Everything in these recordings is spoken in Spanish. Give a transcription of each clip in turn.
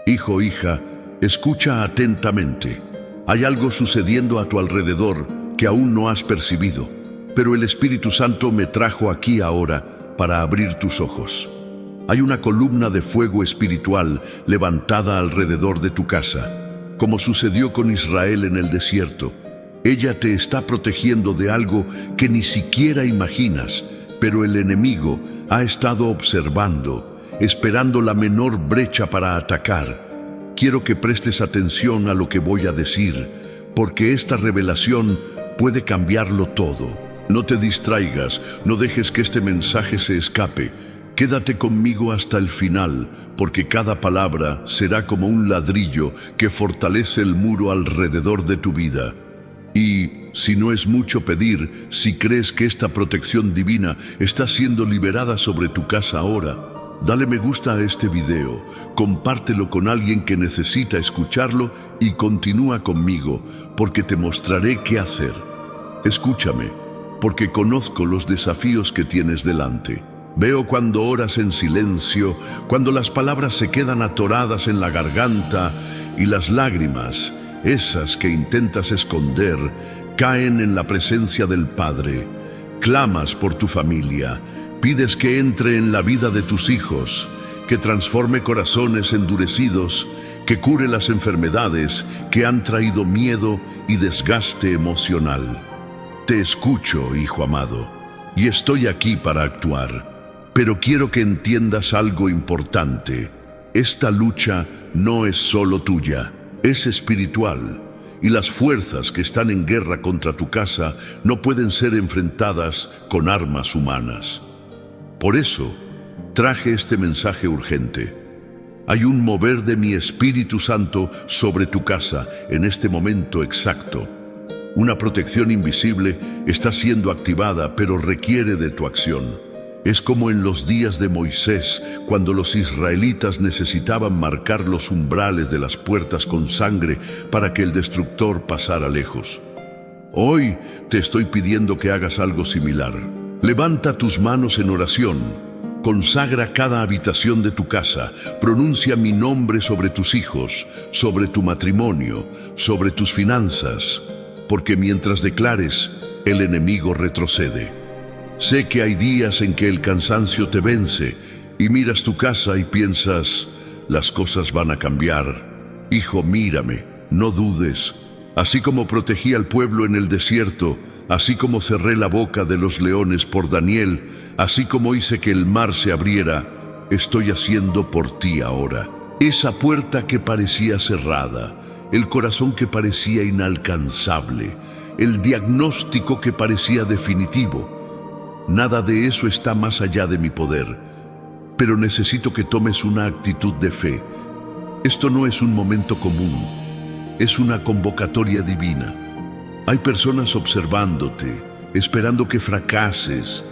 Hijo, hija, escucha atentamente. Hay algo sucediendo a tu alrededor que aún no has percibido, pero el Espíritu Santo me trajo aquí ahora para abrir tus ojos. Hay una columna de fuego espiritual levantada alrededor de tu casa, como sucedió con Israel en el desierto. Ella te está protegiendo de algo que ni siquiera imaginas, pero el enemigo ha estado observando, esperando la menor brecha para atacar. Quiero que prestes atención a lo que voy a decir, porque esta revelación puede cambiarlo todo. No te distraigas, no dejes que este mensaje se escape. Quédate conmigo hasta el final, porque cada palabra será como un ladrillo que fortalece el muro alrededor de tu vida. Y, si no es mucho pedir, si crees que esta protección divina está siendo liberada sobre tu casa ahora, dale me gusta a este video, compártelo con alguien que necesita escucharlo y continúa conmigo, porque te mostraré qué hacer. Escúchame, porque conozco los desafíos que tienes delante. Veo cuando oras en silencio, cuando las palabras se quedan atoradas en la garganta y las lágrimas, esas que intentas esconder, caen en la presencia del Padre. Clamas por tu familia, pides que entre en la vida de tus hijos, que transforme corazones endurecidos, que cure las enfermedades que han traído miedo y desgaste emocional. Te escucho, hijo amado, y estoy aquí para actuar. Pero quiero que entiendas algo importante. Esta lucha no es solo tuya, es espiritual, y las fuerzas que están en guerra contra tu casa no pueden ser enfrentadas con armas humanas. Por eso, traje este mensaje urgente. Hay un mover de mi Espíritu Santo sobre tu casa en este momento exacto. Una protección invisible está siendo activada, pero requiere de tu acción. Es como en los días de Moisés, cuando los israelitas necesitaban marcar los umbrales de las puertas con sangre para que el destructor pasara lejos. Hoy te estoy pidiendo que hagas algo similar. Levanta tus manos en oración, consagra cada habitación de tu casa, pronuncia mi nombre sobre tus hijos, sobre tu matrimonio, sobre tus finanzas, porque mientras declares, el enemigo retrocede. Sé que hay días en que el cansancio te vence y miras tu casa y piensas, las cosas van a cambiar. Hijo, mírame, no dudes. Así como protegí al pueblo en el desierto, así como cerré la boca de los leones por Daniel, así como hice que el mar se abriera, estoy haciendo por ti ahora. Esa puerta que parecía cerrada, el corazón que parecía inalcanzable, el diagnóstico que parecía definitivo. Nada de eso está más allá de mi poder, pero necesito que tomes una actitud de fe. Esto no es un momento común, es una convocatoria divina. Hay personas observándote, esperando que fracases.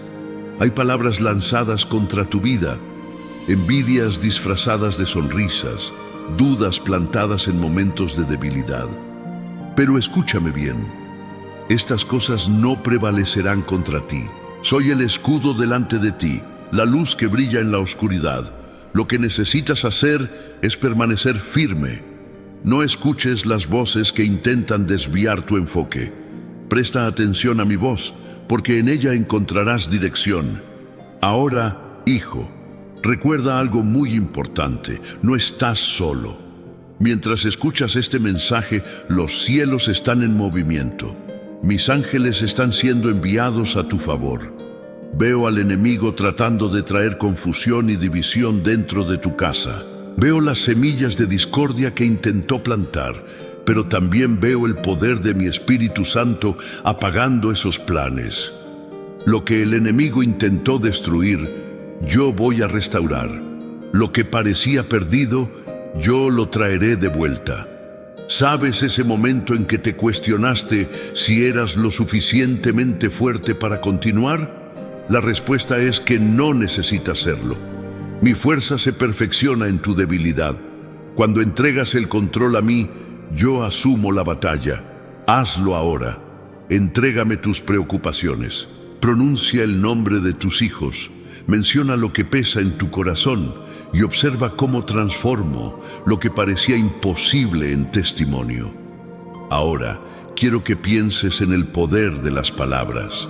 Hay palabras lanzadas contra tu vida, envidias disfrazadas de sonrisas, dudas plantadas en momentos de debilidad. Pero escúchame bien, estas cosas no prevalecerán contra ti. Soy el escudo delante de ti, la luz que brilla en la oscuridad. Lo que necesitas hacer es permanecer firme. No escuches las voces que intentan desviar tu enfoque. Presta atención a mi voz, porque en ella encontrarás dirección. Ahora, hijo, recuerda algo muy importante. No estás solo. Mientras escuchas este mensaje, los cielos están en movimiento. Mis ángeles están siendo enviados a tu favor. Veo al enemigo tratando de traer confusión y división dentro de tu casa. Veo las semillas de discordia que intentó plantar, pero también veo el poder de mi Espíritu Santo apagando esos planes. Lo que el enemigo intentó destruir, yo voy a restaurar. Lo que parecía perdido, yo lo traeré de vuelta. ¿Sabes ese momento en que te cuestionaste si eras lo suficientemente fuerte para continuar? La respuesta es que no necesitas serlo. Mi fuerza se perfecciona en tu debilidad. Cuando entregas el control a mí, yo asumo la batalla. Hazlo ahora. Entrégame tus preocupaciones. Pronuncia el nombre de tus hijos. Menciona lo que pesa en tu corazón y observa cómo transformo lo que parecía imposible en testimonio. Ahora, quiero que pienses en el poder de las palabras.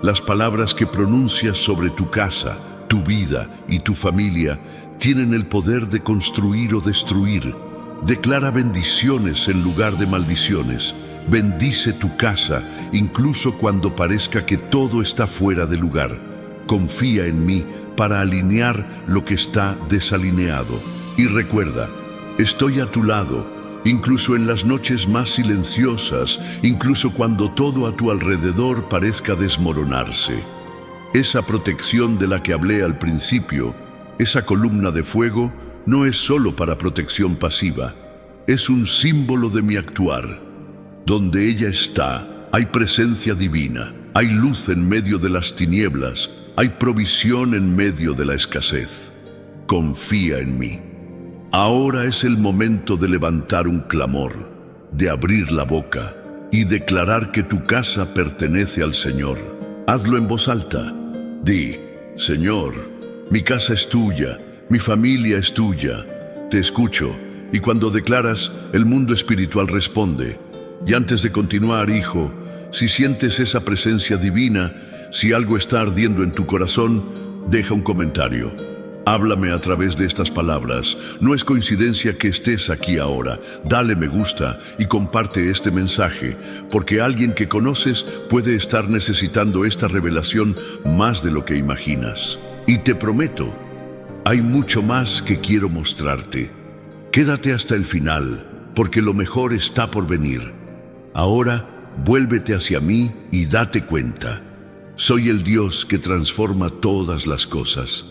Las palabras que pronuncias sobre tu casa, tu vida y tu familia tienen el poder de construir o destruir. Declara bendiciones en lugar de maldiciones. Bendice tu casa, incluso cuando parezca que todo está fuera de lugar. Confía en mí para alinear lo que está desalineado. Y recuerda, estoy a tu lado, incluso en las noches más silenciosas, incluso cuando todo a tu alrededor parezca desmoronarse. Esa protección de la que hablé al principio, esa columna de fuego, no es solo para protección pasiva, es un símbolo de mi actuar. Donde ella está, hay presencia divina, hay luz en medio de las tinieblas, hay provisión en medio de la escasez. Confía en mí. Ahora es el momento de levantar un clamor, de abrir la boca y declarar que tu casa pertenece al Señor. Hazlo en voz alta. Di: Señor, mi casa es tuya, mi familia es tuya. Te escucho, y cuando declaras, el mundo espiritual responde. Y antes de continuar, hijo, si sientes esa presencia divina, si algo está ardiendo en tu corazón, deja un comentario. Háblame a través de estas palabras. No es coincidencia que estés aquí ahora. Dale me gusta y comparte este mensaje, porque alguien que conoces puede estar necesitando esta revelación más de lo que imaginas. Y te prometo, hay mucho más que quiero mostrarte. Quédate hasta el final, porque lo mejor está por venir. Ahora, vuélvete hacia mí y date cuenta. Soy el Dios que transforma todas las cosas.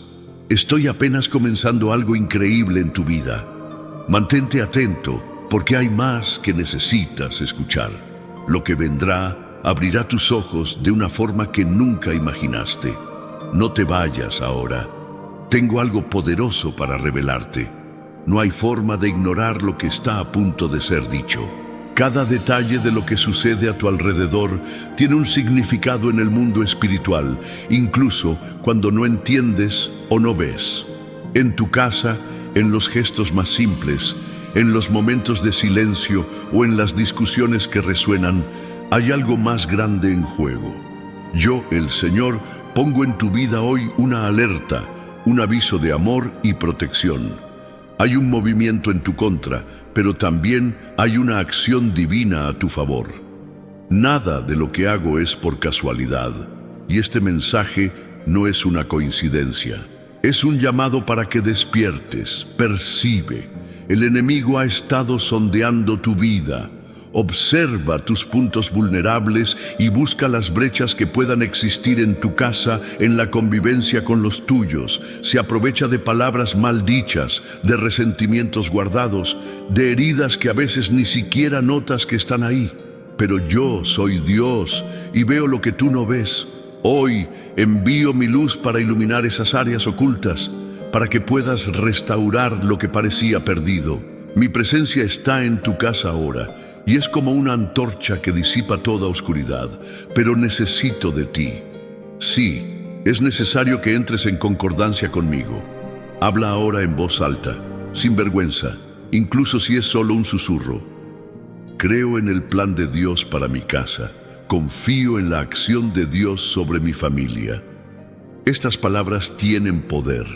Estoy apenas comenzando algo increíble en tu vida. Mantente atento, porque hay más que necesitas escuchar. Lo que vendrá abrirá tus ojos de una forma que nunca imaginaste. No te vayas ahora. Tengo algo poderoso para revelarte. No hay forma de ignorar lo que está a punto de ser dicho. Cada detalle de lo que sucede a tu alrededor tiene un significado en el mundo espiritual, incluso cuando no entiendes o no ves. En tu casa, en los gestos más simples, en los momentos de silencio o en las discusiones que resuenan, hay algo más grande en juego. Yo, el Señor, pongo en tu vida hoy una alerta, un aviso de amor y protección. Hay un movimiento en tu contra, pero también hay una acción divina a tu favor. Nada de lo que hago es por casualidad, y este mensaje no es una coincidencia. Es un llamado para que despiertes, percibe. El enemigo ha estado sondeando tu vida. Observa tus puntos vulnerables y busca las brechas que puedan existir en tu casa, en la convivencia con los tuyos. Se aprovecha de palabras mal dichas, de resentimientos guardados, de heridas que a veces ni siquiera notas que están ahí. Pero yo soy Dios y veo lo que tú no ves. Hoy envío mi luz para iluminar esas áreas ocultas, para que puedas restaurar lo que parecía perdido. Mi presencia está en tu casa ahora, y es como una antorcha que disipa toda oscuridad, pero necesito de ti. Sí, es necesario que entres en concordancia conmigo. Habla ahora en voz alta, sin vergüenza, incluso si es solo un susurro. Creo en el plan de Dios para mi casa. Confío en la acción de Dios sobre mi familia. Estas palabras tienen poder.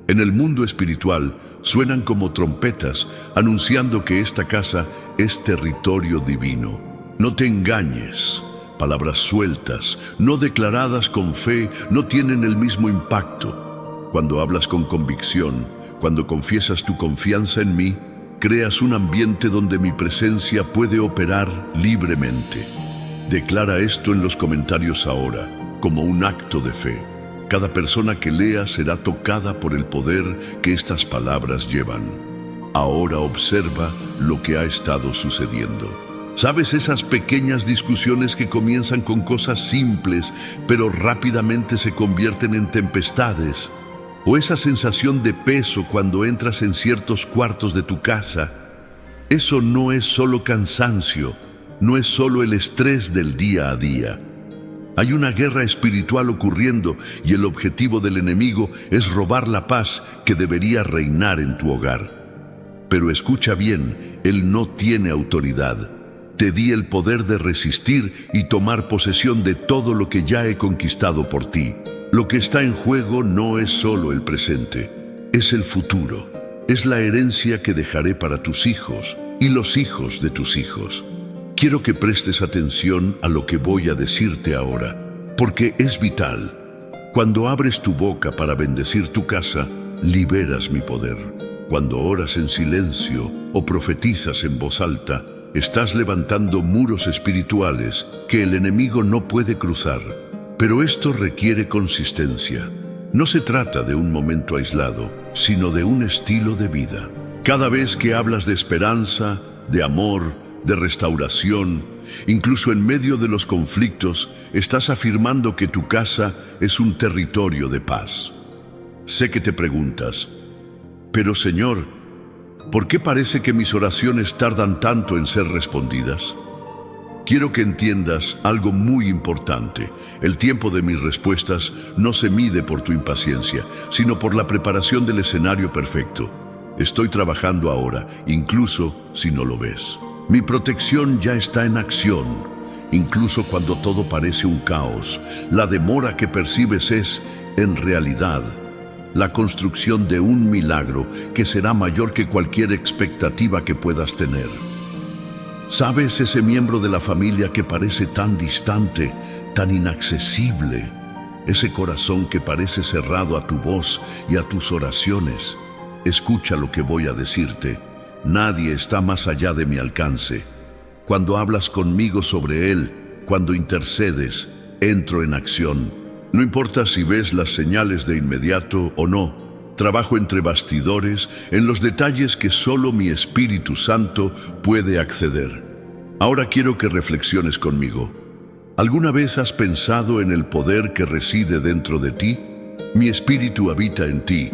En el mundo espiritual suenan como trompetas anunciando que esta casa es territorio divino. No te engañes. Palabras sueltas, no declaradas con fe, no tienen el mismo impacto. Cuando hablas con convicción, cuando confiesas tu confianza en mí, creas un ambiente donde mi presencia puede operar libremente. Declara esto en los comentarios ahora, como un acto de fe. Cada persona que lea será tocada por el poder que estas palabras llevan. Ahora observa lo que ha estado sucediendo. ¿Sabes esas pequeñas discusiones que comienzan con cosas simples, pero rápidamente se convierten en tempestades? ¿O esa sensación de peso cuando entras en ciertos cuartos de tu casa? Eso no es solo cansancio, no es solo el estrés del día a día. Hay una guerra espiritual ocurriendo y el objetivo del enemigo es robar la paz que debería reinar en tu hogar. Pero escucha bien, él no tiene autoridad. Te di el poder de resistir y tomar posesión de todo lo que ya he conquistado por ti. Lo que está en juego no es solo el presente, es el futuro. Es la herencia que dejaré para tus hijos y los hijos de tus hijos. Quiero que prestes atención a lo que voy a decirte ahora, porque es vital. Cuando abres tu boca para bendecir tu casa, liberas mi poder. Cuando oras en silencio o profetizas en voz alta, estás levantando muros espirituales que el enemigo no puede cruzar. Pero esto requiere consistencia. No se trata de un momento aislado, sino de un estilo de vida. Cada vez que hablas de esperanza, de amor, de restauración, incluso en medio de los conflictos, estás afirmando que tu casa es un territorio de paz. Sé que te preguntas, pero Señor, ¿por qué parece que mis oraciones tardan tanto en ser respondidas? Quiero que entiendas algo muy importante. El tiempo de mis respuestas no se mide por tu impaciencia, sino por la preparación del escenario perfecto. Estoy trabajando ahora, incluso si no lo ves. Mi protección ya está en acción, incluso cuando todo parece un caos. La demora que percibes es, en realidad, la construcción de un milagro que será mayor que cualquier expectativa que puedas tener. ¿Sabes ese miembro de la familia que parece tan distante, tan inaccesible? Ese corazón que parece cerrado a tu voz y a tus oraciones. Escucha lo que voy a decirte. Nadie está más allá de mi alcance. Cuando hablas conmigo sobre él, cuando intercedes, entro en acción. No importa si ves las señales de inmediato o no. Trabajo entre bastidores, en los detalles que solo mi Espíritu Santo puede acceder. Ahora quiero que reflexiones conmigo. ¿Alguna vez has pensado en el poder que reside dentro de ti? Mi Espíritu habita en ti.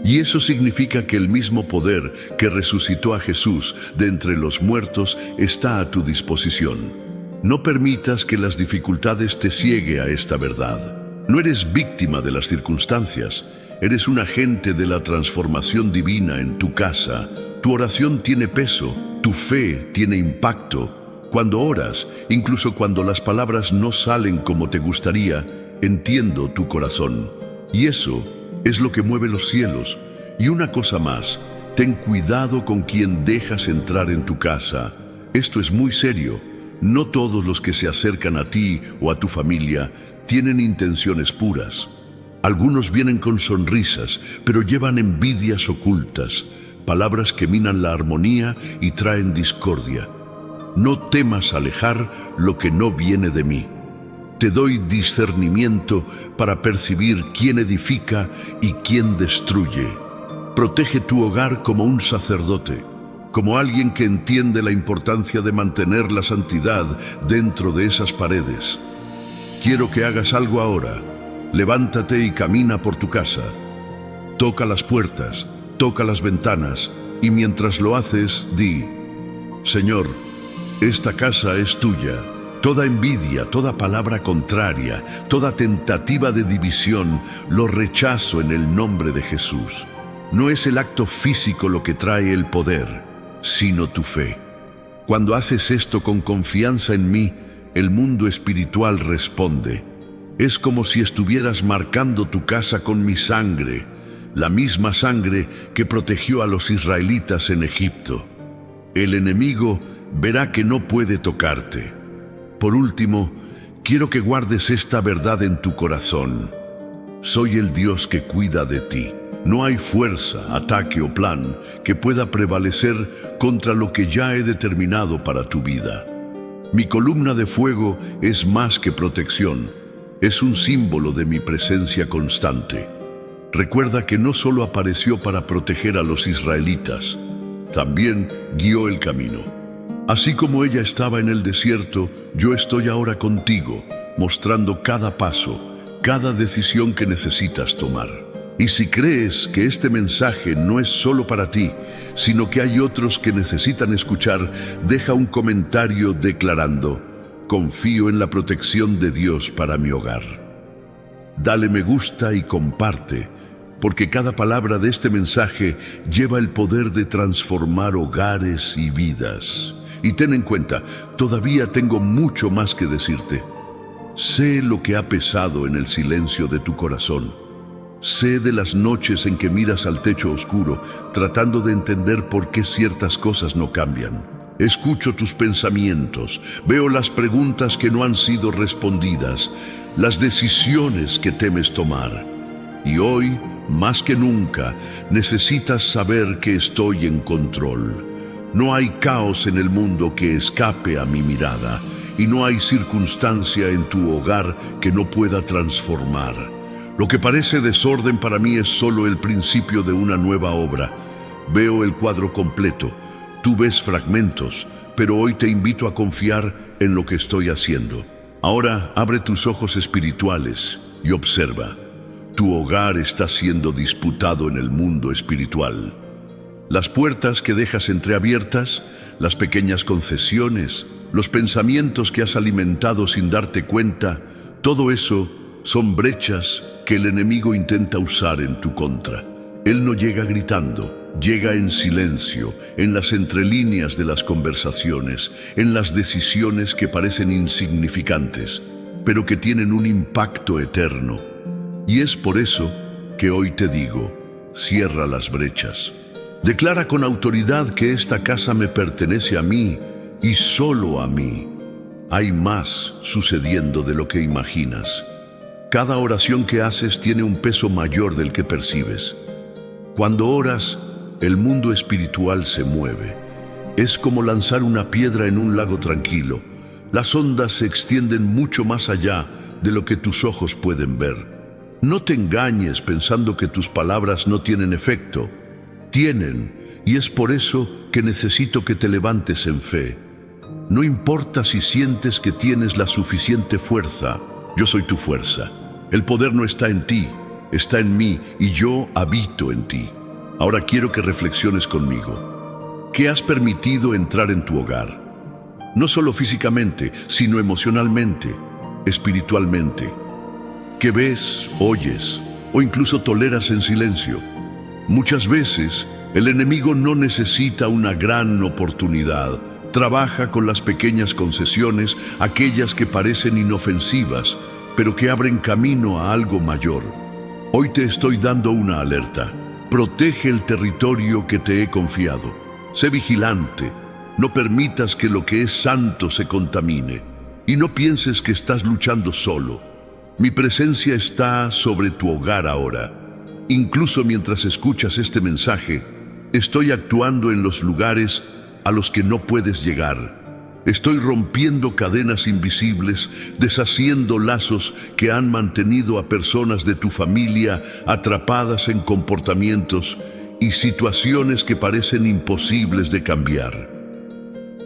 Y eso significa que el mismo poder que resucitó a Jesús de entre los muertos está a tu disposición. No permitas que las dificultades te cieguen a esta verdad. No eres víctima de las circunstancias, eres un agente de la transformación divina en tu casa. Tu oración tiene peso, tu fe tiene impacto. Cuando oras, incluso cuando las palabras no salen como te gustaría, entiendo tu corazón. Y eso es lo que mueve los cielos. Y una cosa más, ten cuidado con quien dejas entrar en tu casa. Esto es muy serio. No todos los que se acercan a ti o a tu familia tienen intenciones puras. Algunos vienen con sonrisas, pero llevan envidias ocultas, palabras que minan la armonía y traen discordia. No temas alejar lo que no viene de mí. Te doy discernimiento para percibir quién edifica y quién destruye. Protege tu hogar como un sacerdote, como alguien que entiende la importancia de mantener la santidad dentro de esas paredes. Quiero que hagas algo ahora. Levántate y camina por tu casa. Toca las puertas, toca las ventanas, y mientras lo haces, di: Señor, esta casa es tuya. Toda envidia, toda palabra contraria, toda tentativa de división, lo rechazo en el nombre de Jesús. No es el acto físico lo que trae el poder, sino tu fe. Cuando haces esto con confianza en mí, el mundo espiritual responde. Es como si estuvieras marcando tu casa con mi sangre, la misma sangre que protegió a los israelitas en Egipto. El enemigo verá que no puede tocarte. Por último, quiero que guardes esta verdad en tu corazón. Soy el Dios que cuida de ti. No hay fuerza, ataque o plan que pueda prevalecer contra lo que ya he determinado para tu vida. Mi columna de fuego es más que protección, es un símbolo de mi presencia constante. Recuerda que no solo apareció para proteger a los israelitas, también guió el camino. Así como ella estaba en el desierto, yo estoy ahora contigo, mostrando cada paso, cada decisión que necesitas tomar. Y si crees que este mensaje no es solo para ti, sino que hay otros que necesitan escuchar, deja un comentario declarando: confío en la protección de Dios para mi hogar. Dale me gusta y comparte, porque cada palabra de este mensaje lleva el poder de transformar hogares y vidas. Y ten en cuenta, todavía tengo mucho más que decirte. Sé lo que ha pesado en el silencio de tu corazón. Sé de las noches en que miras al techo oscuro, tratando de entender por qué ciertas cosas no cambian. Escucho tus pensamientos, veo las preguntas que no han sido respondidas, las decisiones que temes tomar. Y hoy, más que nunca, necesitas saber que estoy en control. No hay caos en el mundo que escape a mi mirada, y no hay circunstancia en tu hogar que no pueda transformar. Lo que parece desorden para mí es solo el principio de una nueva obra. Veo el cuadro completo, tú ves fragmentos, pero hoy te invito a confiar en lo que estoy haciendo. Ahora abre tus ojos espirituales y observa. Tu hogar está siendo disputado en el mundo espiritual. Las puertas que dejas entreabiertas, las pequeñas concesiones, los pensamientos que has alimentado sin darte cuenta, todo eso son brechas que el enemigo intenta usar en tu contra. Él no llega gritando, llega en silencio, en las entrelíneas de las conversaciones, en las decisiones que parecen insignificantes, pero que tienen un impacto eterno. Y es por eso que hoy te digo, cierra las brechas. Declara con autoridad que esta casa me pertenece a mí y solo a mí. Hay más sucediendo de lo que imaginas. Cada oración que haces tiene un peso mayor del que percibes. Cuando oras, el mundo espiritual se mueve. Es como lanzar una piedra en un lago tranquilo. Las ondas se extienden mucho más allá de lo que tus ojos pueden ver. No te engañes pensando que tus palabras no tienen efecto. Tienen, y es por eso que necesito que te levantes en fe. No importa si sientes que tienes la suficiente fuerza, yo soy tu fuerza. El poder no está en ti, está en mí y yo habito en ti. Ahora quiero que reflexiones conmigo. ¿Qué has permitido entrar en tu hogar? No solo físicamente, sino emocionalmente, espiritualmente. ¿Qué ves, oyes o incluso toleras en silencio? Muchas veces, el enemigo no necesita una gran oportunidad. Trabaja con las pequeñas concesiones, aquellas que parecen inofensivas, pero que abren camino a algo mayor. Hoy te estoy dando una alerta. Protege el territorio que te he confiado. Sé vigilante. No permitas que lo que es santo se contamine. Y no pienses que estás luchando solo. Mi presencia está sobre tu hogar ahora. Incluso mientras escuchas este mensaje, estoy actuando en los lugares a los que no puedes llegar. Estoy rompiendo cadenas invisibles, deshaciendo lazos que han mantenido a personas de tu familia atrapadas en comportamientos y situaciones que parecen imposibles de cambiar.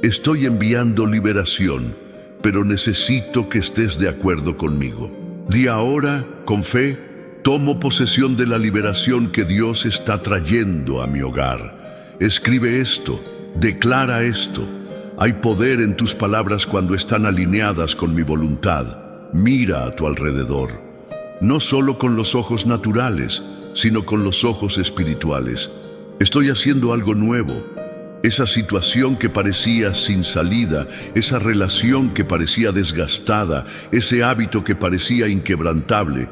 Estoy enviando liberación, pero necesito que estés de acuerdo conmigo. Di ahora, con fe, tomo posesión de la liberación que Dios está trayendo a mi hogar. Escribe esto, declara esto. Hay poder en tus palabras cuando están alineadas con mi voluntad. Mira a tu alrededor, no solo con los ojos naturales, sino con los ojos espirituales. Estoy haciendo algo nuevo. Esa situación que parecía sin salida, esa relación que parecía desgastada, ese hábito que parecía inquebrantable,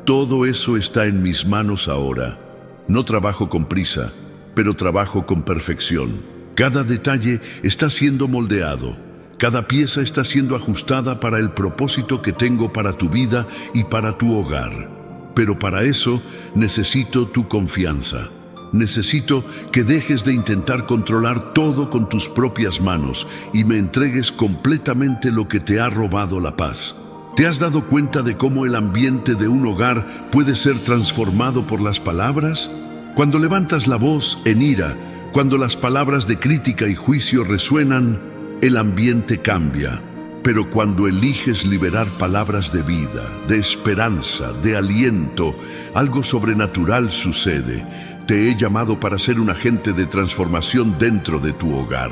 todo eso está en mis manos ahora. No trabajo con prisa, pero trabajo con perfección. Cada detalle está siendo moldeado. Cada pieza está siendo ajustada para el propósito que tengo para tu vida y para tu hogar. Pero para eso necesito tu confianza. Necesito que dejes de intentar controlar todo con tus propias manos y me entregues completamente lo que te ha robado la paz. ¿Te has dado cuenta de cómo el ambiente de un hogar puede ser transformado por las palabras? Cuando levantas la voz en ira, cuando las palabras de crítica y juicio resuenan, el ambiente cambia. Pero cuando eliges liberar palabras de vida, de esperanza, de aliento, algo sobrenatural sucede. Te he llamado para ser un agente de transformación dentro de tu hogar.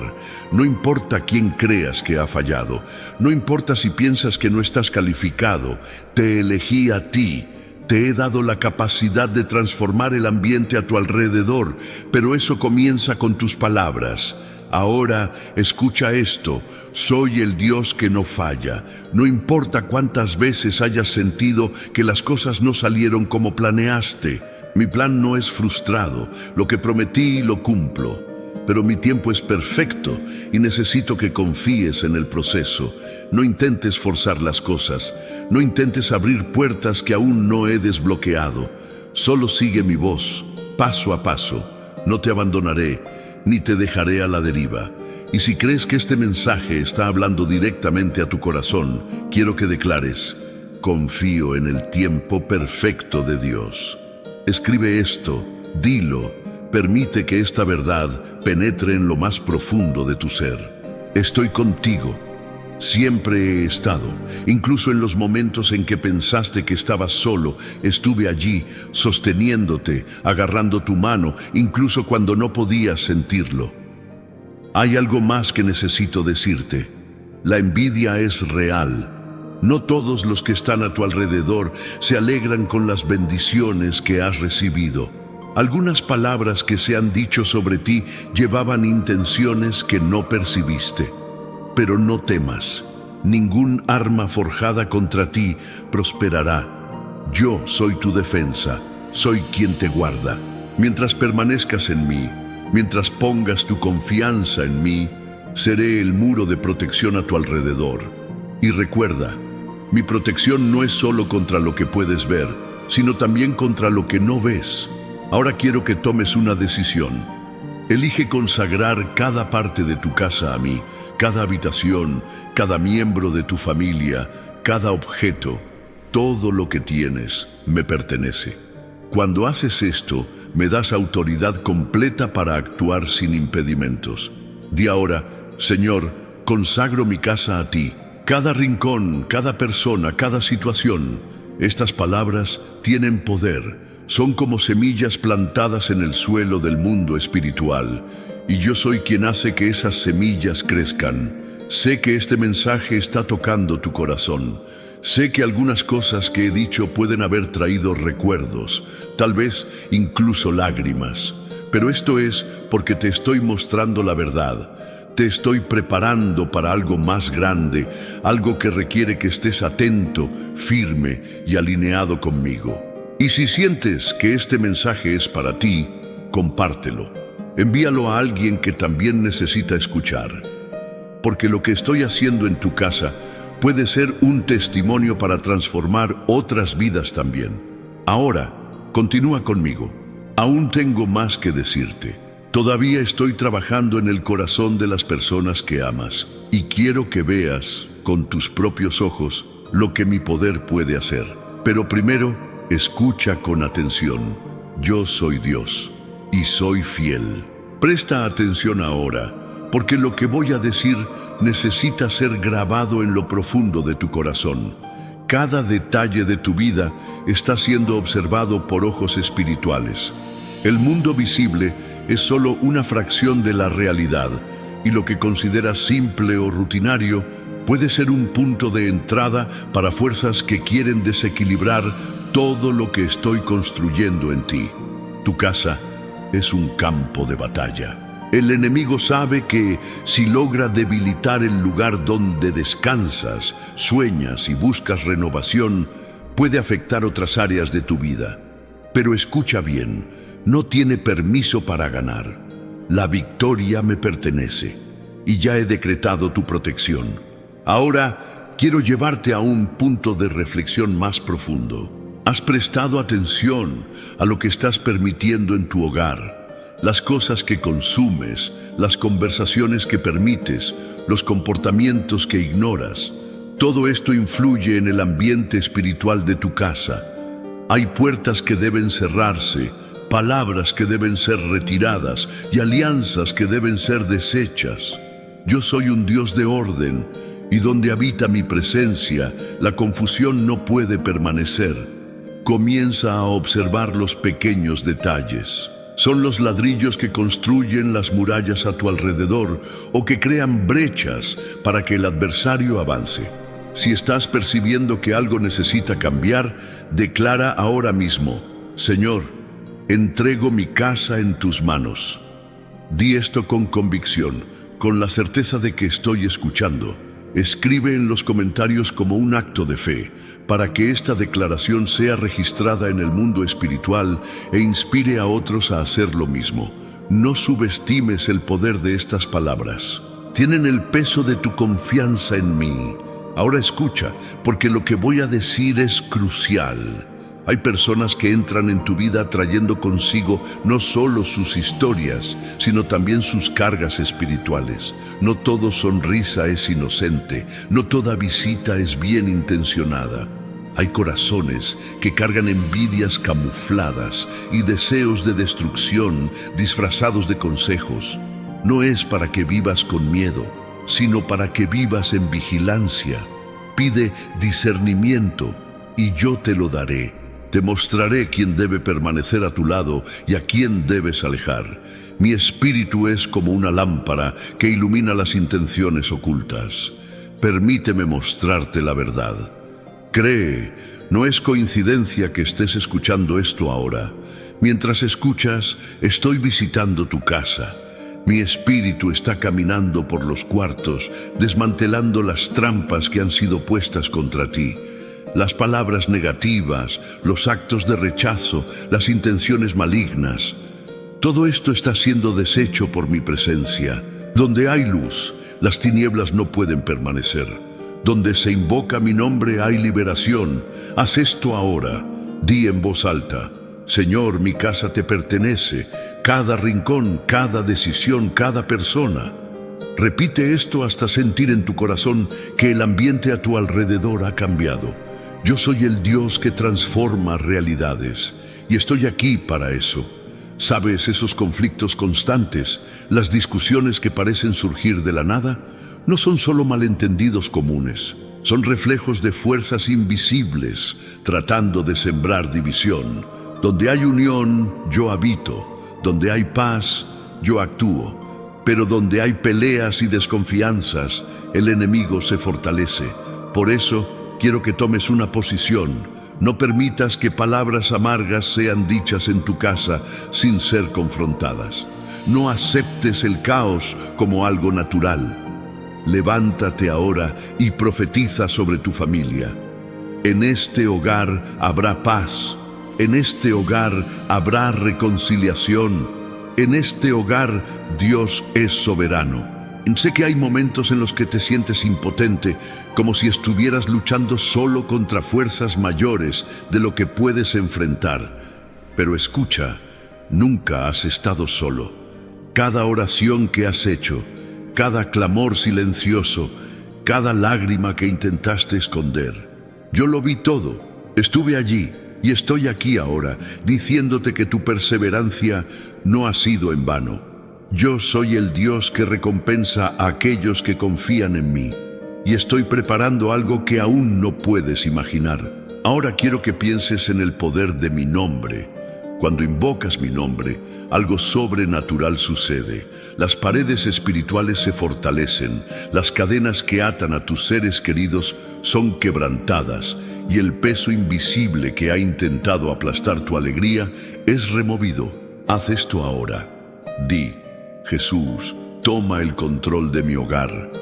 No importa quién creas que ha fallado, no importa si piensas que no estás calificado, te elegí a ti. Te he dado la capacidad de transformar el ambiente a tu alrededor, pero eso comienza con tus palabras. Ahora, escucha esto, soy el Dios que no falla. No importa cuántas veces hayas sentido que las cosas no salieron como planeaste. Mi plan no es frustrado, lo que prometí lo cumplo. Pero mi tiempo es perfecto y necesito que confíes en el proceso. No intentes forzar las cosas, no intentes abrir puertas que aún no he desbloqueado. Solo sigue mi voz, paso a paso. No te abandonaré, ni te dejaré a la deriva. Y si crees que este mensaje está hablando directamente a tu corazón, quiero que declares: confío en el tiempo perfecto de Dios. Escribe esto, dilo, permite que esta verdad penetre en lo más profundo de tu ser. Estoy contigo. Siempre he estado, incluso en los momentos en que pensaste que estabas solo, estuve allí, sosteniéndote, agarrando tu mano, incluso cuando no podías sentirlo. Hay algo más que necesito decirte. La envidia es real. No todos los que están a tu alrededor se alegran con las bendiciones que has recibido. Algunas palabras que se han dicho sobre ti llevaban intenciones que no percibiste. Pero no temas, ningún arma forjada contra ti prosperará. Yo soy tu defensa, soy quien te guarda. Mientras permanezcas en mí, mientras pongas tu confianza en mí, seré el muro de protección a tu alrededor. Y recuerda, mi protección no es solo contra lo que puedes ver, sino también contra lo que no ves. Ahora quiero que tomes una decisión. Elige consagrar cada parte de tu casa a mí, cada habitación, cada miembro de tu familia, cada objeto, todo lo que tienes me pertenece. Cuando haces esto, me das autoridad completa para actuar sin impedimentos. Di ahora: Señor, consagro mi casa a ti. Cada rincón, cada persona, cada situación. Estas palabras tienen poder. Son como semillas plantadas en el suelo del mundo espiritual. Y yo soy quien hace que esas semillas crezcan. Sé que este mensaje está tocando tu corazón. Sé que algunas cosas que he dicho pueden haber traído recuerdos, tal vez incluso lágrimas. Pero esto es porque te estoy mostrando la verdad. Te estoy preparando para algo más grande, algo que requiere que estés atento, firme y alineado conmigo. Y si sientes que este mensaje es para ti, compártelo. Envíalo a alguien que también necesita escuchar. Porque lo que estoy haciendo en tu casa puede ser un testimonio para transformar otras vidas también. Ahora, continúa conmigo. Aún tengo más que decirte. Todavía estoy trabajando en el corazón de las personas que amas y quiero que veas con tus propios ojos lo que mi poder puede hacer. Pero primero, escucha con atención. Yo soy Dios y soy fiel. Presta atención ahora, porque lo que voy a decir necesita ser grabado en lo profundo de tu corazón. Cada detalle de tu vida está siendo observado por ojos espirituales. El mundo visible es solo una fracción de la realidad, y lo que consideras simple o rutinario puede ser un punto de entrada para fuerzas que quieren desequilibrar todo lo que estoy construyendo en ti. Tu casa es un campo de batalla. El enemigo sabe que si logra debilitar el lugar donde descansas, sueñas y buscas renovación, puede afectar otras áreas de tu vida. Pero escucha bien, no tiene permiso para ganar. La victoria me pertenece y ya he decretado tu protección. Ahora quiero llevarte a un punto de reflexión más profundo. ¿Has prestado atención a lo que estás permitiendo en tu hogar? Las cosas que consumes, las conversaciones que permites, los comportamientos que ignoras. Todo esto influye en el ambiente espiritual de tu casa. Hay puertas que deben cerrarse, palabras que deben ser retiradas y alianzas que deben ser deshechas. Yo soy un Dios de orden, y donde habita mi presencia, la confusión no puede permanecer. Comienza a observar los pequeños detalles. Son los ladrillos que construyen las murallas a tu alrededor o que crean brechas para que el adversario avance. Si estás percibiendo que algo necesita cambiar, declara ahora mismo: Señor, entrego mi casa en tus manos. Di esto con convicción, con la certeza de que estoy escuchando. Escribe en los comentarios como un acto de fe, para que esta declaración sea registrada en el mundo espiritual e inspire a otros a hacer lo mismo. No subestimes el poder de estas palabras. Tienen el peso de tu confianza en mí. Ahora escucha, porque lo que voy a decir es crucial. Hay personas que entran en tu vida trayendo consigo no solo sus historias, sino también sus cargas espirituales. No toda sonrisa es inocente, no toda visita es bien intencionada. Hay corazones que cargan envidias camufladas y deseos de destrucción disfrazados de consejos. No es para que vivas con miedo, sino para que vivas en vigilancia. Pide discernimiento y yo te lo daré. Te mostraré quién debe permanecer a tu lado y a quién debes alejar. Mi espíritu es como una lámpara que ilumina las intenciones ocultas. Permíteme mostrarte la verdad. Cree, no es coincidencia que estés escuchando esto ahora. Mientras escuchas, estoy visitando tu casa. Mi espíritu está caminando por los cuartos, desmantelando las trampas que han sido puestas contra ti. Las palabras negativas, los actos de rechazo, las intenciones malignas. Todo esto está siendo deshecho por mi presencia. Donde hay luz, las tinieblas no pueden permanecer. Donde se invoca mi nombre hay liberación. Haz esto ahora. Di en voz alta: Señor, mi casa te pertenece. Cada rincón, cada decisión, cada persona. Repite esto hasta sentir en tu corazón que el ambiente a tu alrededor ha cambiado. Yo soy el Dios que transforma realidades y estoy aquí para eso. ¿Sabes esos conflictos constantes, las discusiones que parecen surgir de la nada? No son solo malentendidos comunes, son reflejos de fuerzas invisibles tratando de sembrar división. Donde hay unión, yo habito. Donde hay paz, yo actúo. Pero donde hay peleas y desconfianzas, el enemigo se fortalece. Por eso, quiero que tomes una posición. No permitas que palabras amargas sean dichas en tu casa sin ser confrontadas. No aceptes el caos como algo natural. Levántate ahora y profetiza sobre tu familia. En este hogar habrá paz. En este hogar habrá reconciliación. En este hogar Dios es soberano. Sé que hay momentos en los que te sientes impotente, como si estuvieras luchando solo contra fuerzas mayores de lo que puedes enfrentar. Pero escucha, nunca has estado solo. Cada oración que has hecho, cada clamor silencioso, cada lágrima que intentaste esconder. Yo lo vi todo, estuve allí y estoy aquí ahora, diciéndote que tu perseverancia no ha sido en vano. Yo soy el Dios que recompensa a aquellos que confían en mí, y estoy preparando algo que aún no puedes imaginar. Ahora quiero que pienses en el poder de mi nombre. Cuando invocas mi nombre, algo sobrenatural sucede. Las paredes espirituales se fortalecen, las cadenas que atan a tus seres queridos son quebrantadas, y el peso invisible que ha intentado aplastar tu alegría es removido. Haz esto ahora. Di: Jesús, toma el control de mi hogar.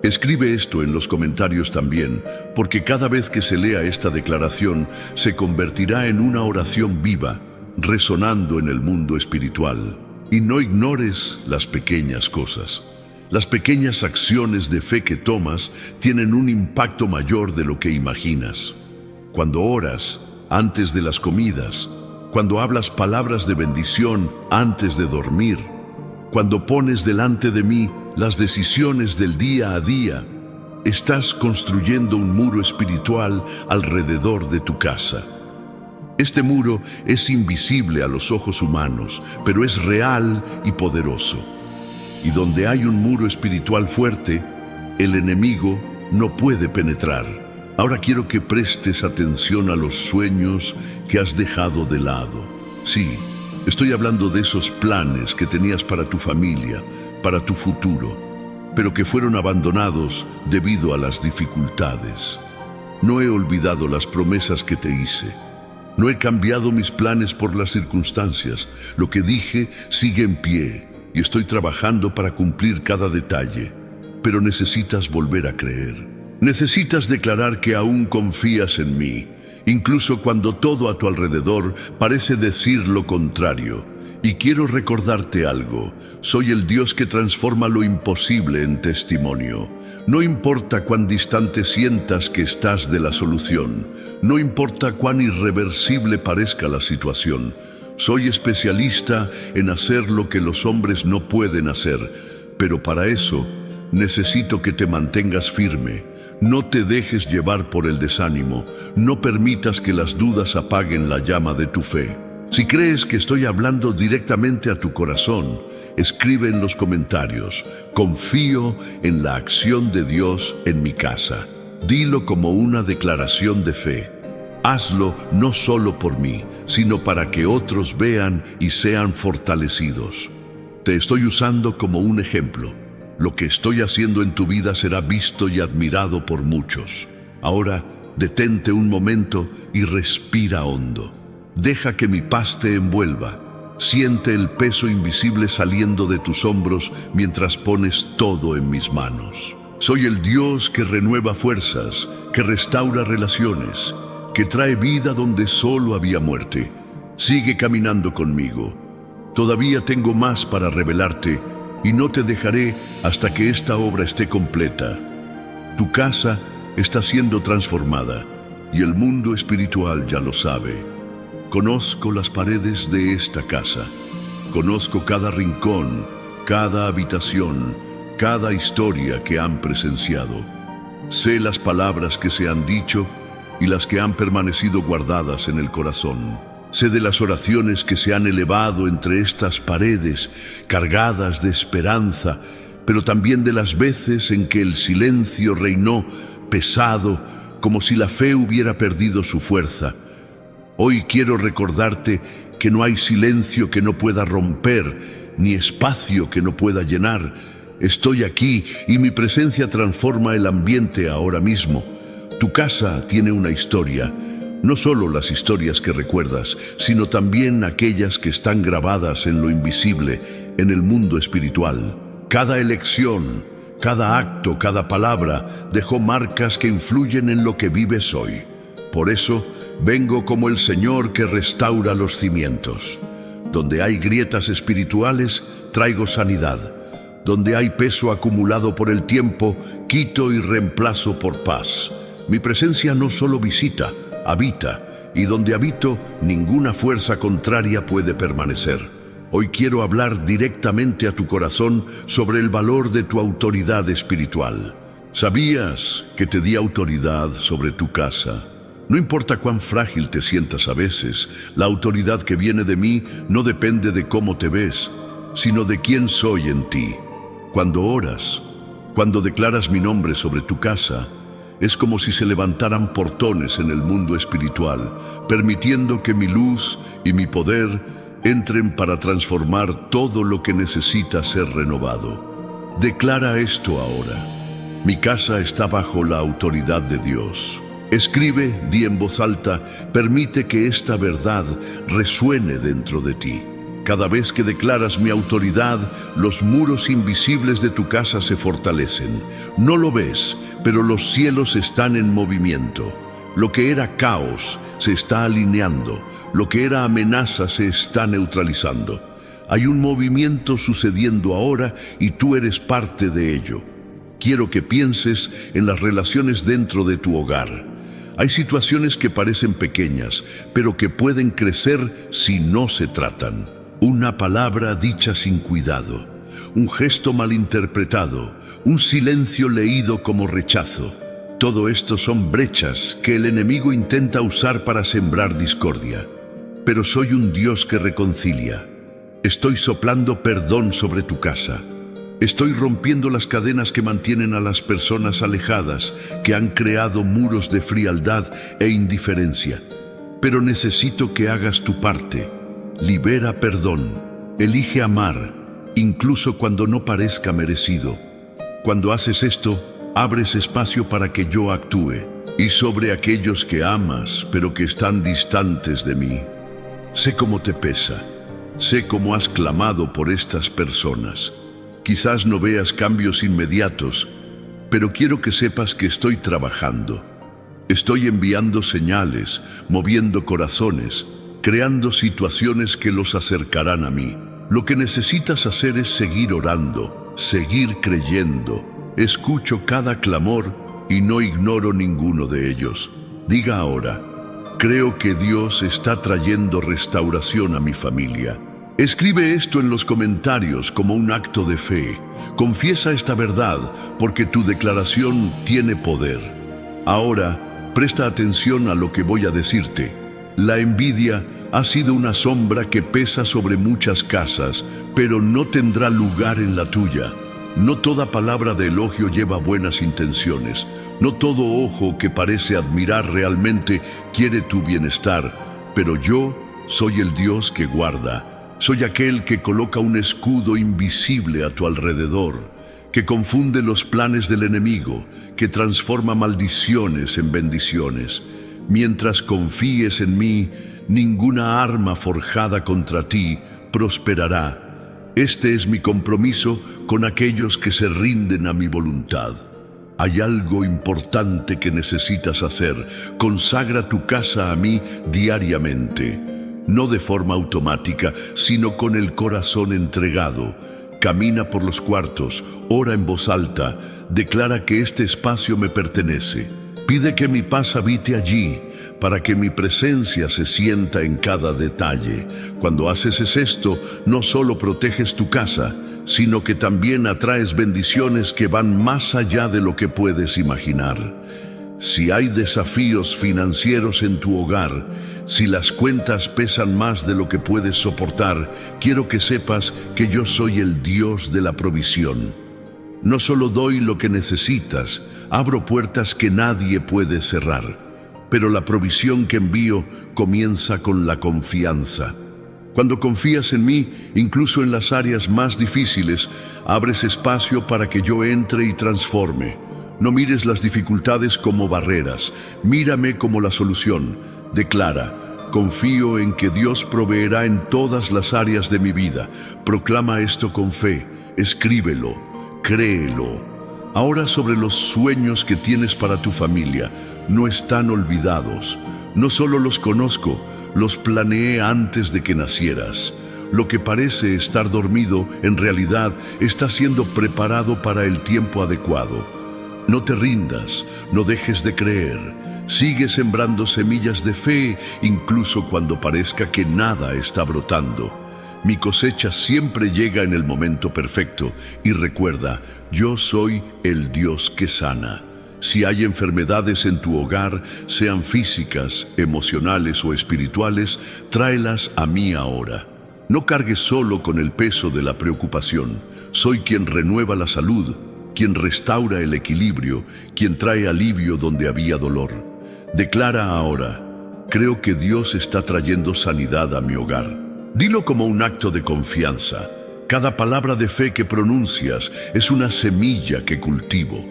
Escribe esto en los comentarios también, porque cada vez que se lea esta declaración, se convertirá en una oración viva, resonando en el mundo espiritual. Y no ignores las pequeñas cosas. Las pequeñas acciones de fe que tomas tienen un impacto mayor de lo que imaginas. Cuando oras antes de las comidas, cuando hablas palabras de bendición antes de dormir, cuando pones delante de mí las decisiones del día a día, estás construyendo un muro espiritual alrededor de tu casa. Este muro es invisible a los ojos humanos, pero es real y poderoso. Y donde hay un muro espiritual fuerte, el enemigo no puede penetrar. Ahora quiero que prestes atención a los sueños que has dejado de lado. Sí, Estoy hablando de esos planes que tenías para tu familia, para tu futuro, pero que fueron abandonados debido a las dificultades. No he olvidado las promesas que te hice. No he cambiado mis planes por las circunstancias. Lo que dije sigue en pie y estoy trabajando para cumplir cada detalle. Pero necesitas volver a creer. Necesitas declarar que aún confías en mí, incluso cuando todo a tu alrededor parece decir lo contrario. Y quiero recordarte algo. Soy el Dios que transforma lo imposible en testimonio. No importa cuán distante sientas que estás de la solución. No importa cuán irreversible parezca la situación. Soy especialista en hacer lo que los hombres no pueden hacer. Pero para eso, necesito que te mantengas firme. No te dejes llevar por el desánimo. No permitas que las dudas apaguen la llama de tu fe. Si crees que estoy hablando directamente a tu corazón, escribe en los comentarios: confío en la acción de Dios en mi casa. Dilo como una declaración de fe. Hazlo no solo por mí, sino para que otros vean y sean fortalecidos. Te estoy usando como un ejemplo. Lo que estoy haciendo en tu vida será visto y admirado por muchos. Ahora, detente un momento y respira hondo. Deja que mi paz te envuelva. Siente el peso invisible saliendo de tus hombros mientras pones todo en mis manos. Soy el Dios que renueva fuerzas, que restaura relaciones, que trae vida donde solo había muerte. Sigue caminando conmigo. Todavía tengo más para revelarte y no te dejaré hasta que esta obra esté completa. Tu casa está siendo transformada y el mundo espiritual ya lo sabe. Conozco las paredes de esta casa. Conozco cada rincón, cada habitación, cada historia que han presenciado. Sé las palabras que se han dicho y las que han permanecido guardadas en el corazón. Sé de las oraciones que se han elevado entre estas paredes, cargadas de esperanza, pero también de las veces en que el silencio reinó pesado, como si la fe hubiera perdido su fuerza. Hoy quiero recordarte que no hay silencio que no pueda romper, ni espacio que no pueda llenar. Estoy aquí y mi presencia transforma el ambiente ahora mismo. Tu casa tiene una historia, no solo las historias que recuerdas, sino también aquellas que están grabadas en lo invisible, en el mundo espiritual. Cada elección, cada acto, cada palabra dejó marcas que influyen en lo que vives hoy. Por eso, vengo como el Señor que restaura los cimientos. Donde hay grietas espirituales, traigo sanidad. Donde hay peso acumulado por el tiempo, quito y reemplazo por paz. Mi presencia no solo visita, habita, y donde habito, ninguna fuerza contraria puede permanecer. Hoy quiero hablar directamente a tu corazón sobre el valor de tu autoridad espiritual. ¿Sabías que te di autoridad sobre tu casa? No importa cuán frágil te sientas a veces, la autoridad que viene de mí no depende de cómo te ves, sino de quién soy en ti. Cuando oras, cuando declaras mi nombre sobre tu casa, es como si se levantaran portones en el mundo espiritual, permitiendo que mi luz y mi poder entren para transformar todo lo que necesita ser renovado. Declara esto ahora: mi casa está bajo la autoridad de Dios. Escribe, di en voz alta, permite que esta verdad resuene dentro de ti. Cada vez que declaras mi autoridad, los muros invisibles de tu casa se fortalecen. No lo ves, pero los cielos están en movimiento. Lo que era caos se está alineando. Lo que era amenaza se está neutralizando. Hay un movimiento sucediendo ahora y tú eres parte de ello. Quiero que pienses en las relaciones dentro de tu hogar. Hay situaciones que parecen pequeñas, pero que pueden crecer si no se tratan. Una palabra dicha sin cuidado, un gesto malinterpretado, un silencio leído como rechazo. Todo esto son brechas que el enemigo intenta usar para sembrar discordia. Pero soy un Dios que reconcilia. Estoy soplando perdón sobre tu casa. Estoy rompiendo las cadenas que mantienen a las personas alejadas, que han creado muros de frialdad e indiferencia. Pero necesito que hagas tu parte. libera perdón, elige amar, incluso cuando no parezca merecido. Cuando haces esto, abres espacio para que yo actúe, y sobre aquellos que amas, pero que están distantes de mí. Sé cómo te pesa, sé cómo has clamado por estas personas. Quizás no veas cambios inmediatos, pero quiero que sepas que estoy trabajando. Estoy enviando señales, moviendo corazones, creando situaciones que los acercarán a mí. Lo que necesitas hacer es seguir orando, seguir creyendo. Escucho cada clamor y no ignoro ninguno de ellos. Diga ahora: creo que Dios está trayendo restauración a mi familia. Escribe esto en los comentarios como un acto de fe. Confiesa esta verdad, porque tu declaración tiene poder. Ahora, presta atención a lo que voy a decirte. La envidia ha sido una sombra que pesa sobre muchas casas, pero no tendrá lugar en la tuya. No toda palabra de elogio lleva buenas intenciones. No todo ojo que parece admirar realmente quiere tu bienestar. Pero yo soy el Dios que guarda. Soy aquel que coloca un escudo invisible a tu alrededor, que confunde los planes del enemigo, que transforma maldiciones en bendiciones. Mientras confíes en mí, ninguna arma forjada contra ti prosperará. Este es mi compromiso con aquellos que se rinden a mi voluntad. Hay algo importante que necesitas hacer. Consagra tu casa a mí diariamente. No de forma automática, sino con el corazón entregado. Camina por los cuartos, ora en voz alta, declara que este espacio me pertenece. Pide que mi paz habite allí, para que mi presencia se sienta en cada detalle. Cuando haces esto, no solo proteges tu casa, sino que también atraes bendiciones que van más allá de lo que puedes imaginar. Si hay desafíos financieros en tu hogar, si las cuentas pesan más de lo que puedes soportar, quiero que sepas que yo soy el Dios de la provisión. No solo doy lo que necesitas, abro puertas que nadie puede cerrar, pero la provisión que envío comienza con la confianza. Cuando confías en mí, incluso en las áreas más difíciles, abres espacio para que yo entre y transforme. No mires las dificultades como barreras, mírame como la solución. Declara: confío en que Dios proveerá en todas las áreas de mi vida. Proclama esto con fe, escríbelo, créelo. Ahora, sobre los sueños que tienes para tu familia, no están olvidados. No solo los conozco, los planeé antes de que nacieras. Lo que parece estar dormido, en realidad, está siendo preparado para el tiempo adecuado. No te rindas, no dejes de creer. Sigue sembrando semillas de fe, incluso cuando parezca que nada está brotando. Mi cosecha siempre llega en el momento perfecto. Y recuerda, yo soy el Dios que sana. Si hay enfermedades en tu hogar, sean físicas, emocionales o espirituales, tráelas a mí ahora. No cargues solo con el peso de la preocupación. Soy quien renueva la salud, quien restaura el equilibrio, quien trae alivio donde había dolor. Declara ahora: creo que Dios está trayendo sanidad a mi hogar. Dilo como un acto de confianza. Cada palabra de fe que pronuncias es una semilla que cultivo.